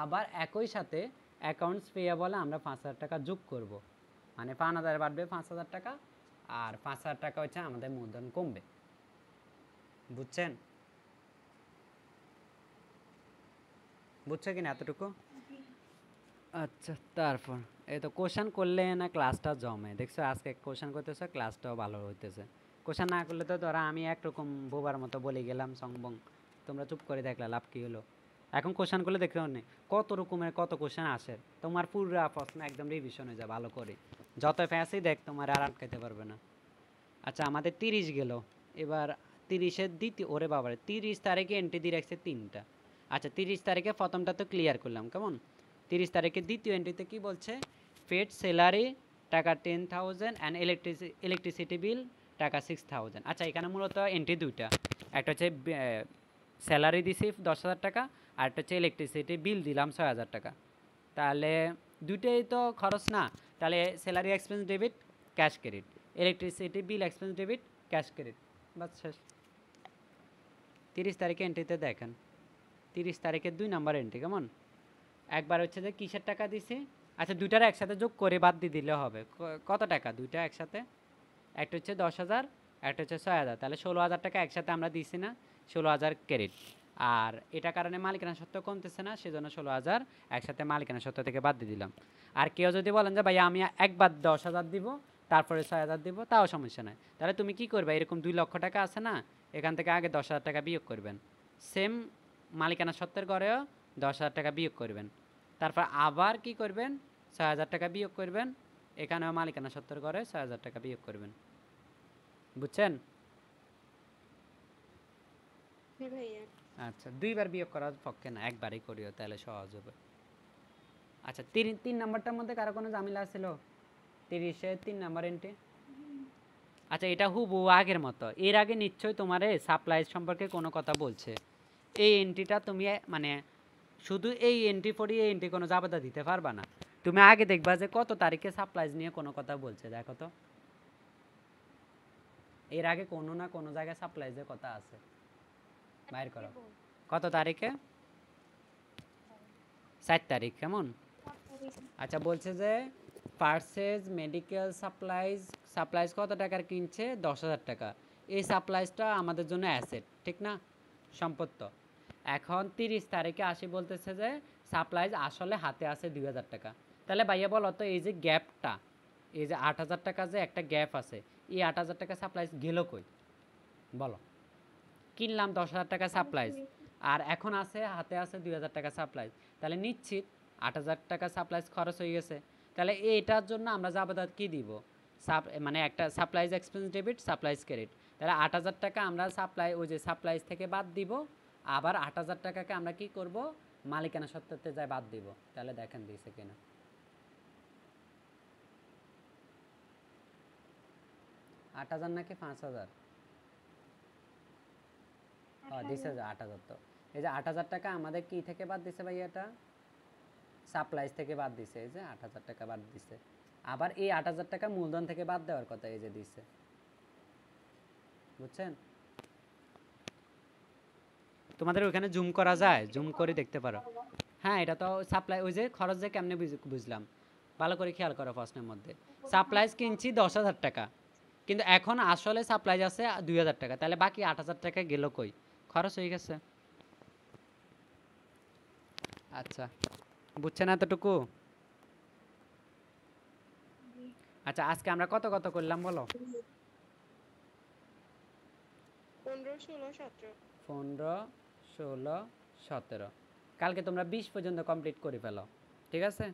আবার একই সাথে অ্যাকাউন্টস পেয়েবলে আমরা 5000 টাকা যোগ করব, মানে 5000 বাড়বে 5000 টাকা, আর 5000 টাকা হচ্ছে আমাদের মূলধন কমবে। বুঝছেন? বুঝছো কিনা এতটুকু? আচ্ছা, তারপর এই তো কোশ্চেন করলে না ক্লাসটা জমে, দেখছো আজকে কোশ্চেন করতেছে ক্লাসটাও ভালো হইতেছে। কোশ্চেন না করলে তো ধরা আমি একরকম বোবার মতো বলে গেলাম সংবং, তোমরা চুপ করে দেখলা, লাভ কি হলো? এখন কোশ্চেন করলে দেখতে পারো কত রকমের কত কোশ্চেন আসে, তোমার পুরা প্রশ্ন একদম রিভিশন হয়ে যায় ভালো করে, যত ফ্যাসই দেখ তোমার আর আটকাইতে পারবে না। আচ্ছা আমাদের 30 গেল, এবার 30-এর দ্বিতীয়, ওরে বাবারে 30 তারিখে এন্ট্রি দিয়ে রাখছে 3টা। আচ্ছা 30 তারিখে প্রথমটা তো ক্লিয়ার করলাম, কেমন? 30 তারিখে দ্বিতীয় এন্ট্রিতে কি বলছে, পেড স্যালারি টাকা 10,000 অ্যান্ড ইলেকট্রিসিটি বিল টাকা 6,000। আচ্ছা এখানে মূলত এন্ট্রি দুইটা, একটা হচ্ছে স্যালারি দিছি 10,000 টাকা, আর একটা হচ্ছে ইলেকট্রিসিটি বিল দিলাম 6,000 টাকা। তাহলে দুইটাই তো খরচ না, তাহলে salary expense debit, cash credit, electricity bill expense debit, cash credit, বাস শেষ। 30 তারিখে এন্ট্রিতে দেখেন, 30 তারিখের 2 নাম্বার এন্ট্রি কেমন, একবার হচ্ছে যে কিসের টাকা দিছি, আচ্ছা দুইটার একসাথে যোগ করে বাদ দিয়ে দিলে হবে কত টাকা, দুইটা একসাথে, একটা হচ্ছে 10,000, একটা হচ্ছে 6,000, তাহলে 16,000 টাকা একসাথে আমরা দিছি না, 16,000 ক্রেডিট। আর এটা কারণে মালিকানা সত্ত্ব কমতেছে না, সেজন্য 16,000 একসাথে মালিকানা সত্ত্ব থেকে বাদ দিয়ে দিলাম। আর কেউ যদি বলেন যে ভাই আমি একবার 10,000 দিব তারপরে 6,000 দিব, তাও সমস্যা নাই। তাহলে তুমি কি করবে, এরকম 2 লক্ষ টাকা আছে না, এখান থেকে আগে 10,000 টাকা বিয়োগ করবেন, সেম মালিকানা সত্ত্বের ঘরেও 10,000 টাকা বিয়োগ করবেন, তারপর আবার কি করবেন 6,000 টাকা বিয়োগ করবেন, এখানেও মালিকানা সত্ত্বের ঘরে 6,000 টাকা বিয়োগ করবেন। বুঝছেন? আচ্ছা 2বার বিয়োগ করার পক্ষে না, একবারই করিও তাহলে সহজ হবে। আচ্ছা 3 নাম্বারটার মধ্যে কারো কোনো ঝামেলা ছিল? 30-এর 3 নাম্বার এন্ট্রি। আচ্ছা এটা হুবহু আগের মতো, এর আগে নিশ্চয়ই তোমারে সাপ্লাই সম্পর্কে কোনো কথা বলছে, এই এন্ট্রিটা তুমি মানে শুধু এই এন্ট্রি পড়ি এই এন্ট্রি কোনো জাবেদা দিতে পারবা না, তুমি আগে দেখবা যে কত তারিখে সাপ্লাইজ নিয়ে কোনো কথা বলছে, দেখো তো এর আগে কোনো না কোনো জায়গায় সাপ্লাইজের কথা আছে, বাইর করো কত তারিখে, 4 তারিখ কেমন? আচ্ছা বলছে যে পার্সেজ মেডিকেল সাপ্লাইজ কত টাকার কিনছে, 10,000 টাকা, এই সাপ্লাইজটা আমাদের জন্য অ্যাসেট, ঠিক না, সম্পত্ত। এখন 30 তারিখে আসি বলতেছে যে সাপ্লাইজ আসলে হাতে আছে 2,000 টাকা, তাহলে ভাইয়া বলো তো এই যে গ্যাপটা, এই যে 8,000 টাকা যে একটা গ্যাপ আছে, এই 8,000 টাকা সাপ্লাইজ গেল কই বলো? কিনলাম 10,000 টাকা সাপ্লাইজ, আর এখন আছে হাতে আছে 2,000 টাকা সাপ্লাইজ, তাহলে নিশ্চিত 8,000 টাকা সাপ্লাইজ খরচ হয়ে গেছে। তাহলে এটার জন্য আমরা জাবেদা কি দিব, মানে একটা supplies expense debit, supplies credit, তাহলে 8,000 টাকা আমরা ওই যে সাপ্লাইজ থেকে বাদ দিব, আবার 8,000 টাকাকে আমরা কি করব, মালিকানা সত্ত্বতে যাই বাদ দিব। তাহলে দেখেন দিয়েছে কিনা, 8,000 নাকি 5,000? দিছে যে 8,000। তো এই যে 8,000 টাকা আমাদের কি থেকে বাদ দিছে ভাই? এটা সাপ্লাইজ থেকে বাদ দিছে, এই যে 8,000 টাকা বাদ দিছে। আবার এই 8,000 টাকা মূলধন থেকে বাদ দেওয়ার কথা, এই যে দিছে, বুঝছেন? তোমাদের ওখানে জুম করা যায়, জুম করে দেখতে পারো। হ্যাঁ, এটা তো সাপ্লাই, ওই যে খরচ যে কেমনে বুঝলাম, ভালো করে খেয়াল করো। প্রশ্নের মধ্যে সাপ্লাইজ কিনছি 10,000 টাকা, কিন্তু এখন আসলে সাপ্লাইজ আছে 2,000 টাকা, তাহলে বাকি 8,000 টাকা গেল কই? খরচ হয়ে গেছে। আচ্ছা, বুঝছেন এতটুকু? আচ্ছা, আজকে আমরা কত কত করলাম বলো? 15, 16, 17। 15, 16, 17। কালকে তোমরা 20 পর্যন্ত কমপ্লিট করে ফেলো, ঠিক আছে?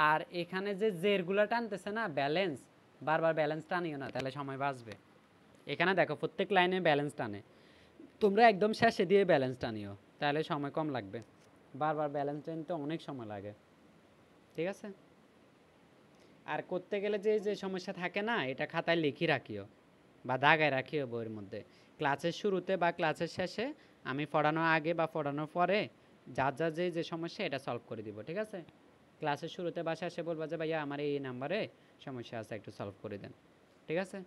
আর এখানে যে জেরগুলো টানতেছে না, ব্যালেন্স, বারবার ব্যালেন্স টানিও না, তাহলে সময় বাঁচবে। এখানে দেখো প্রত্যেক লাইনে ব্যালেন্স টানে, তোমরা একদম শেষে দিয়ে ব্যালেন্স টানিও, তাহলে সময় কম লাগবে। বারবার ব্যালেন্স টানতে অনেক সময় লাগে, ঠিক আছে? আর করতে গেলে যে যে সমস্যা থাকে না, এটা খাতায় লিখে রাখিও বা দাগায় রাখিও বইয়ের মধ্যে। ক্লাসের শুরুতে বা ক্লাসের শেষে আমি পড়ানোর আগে বা পড়ানোর পরে যার যার যে যে সমস্যা, এটা সলভ করে দিব, ঠিক আছে? ক্লাসের শুরুতে বা শেষে বলবা যে ভাইয়া আমার এই নাম্বারে সমস্যা আছে, একটু সলভ করে দেন, ঠিক আছে?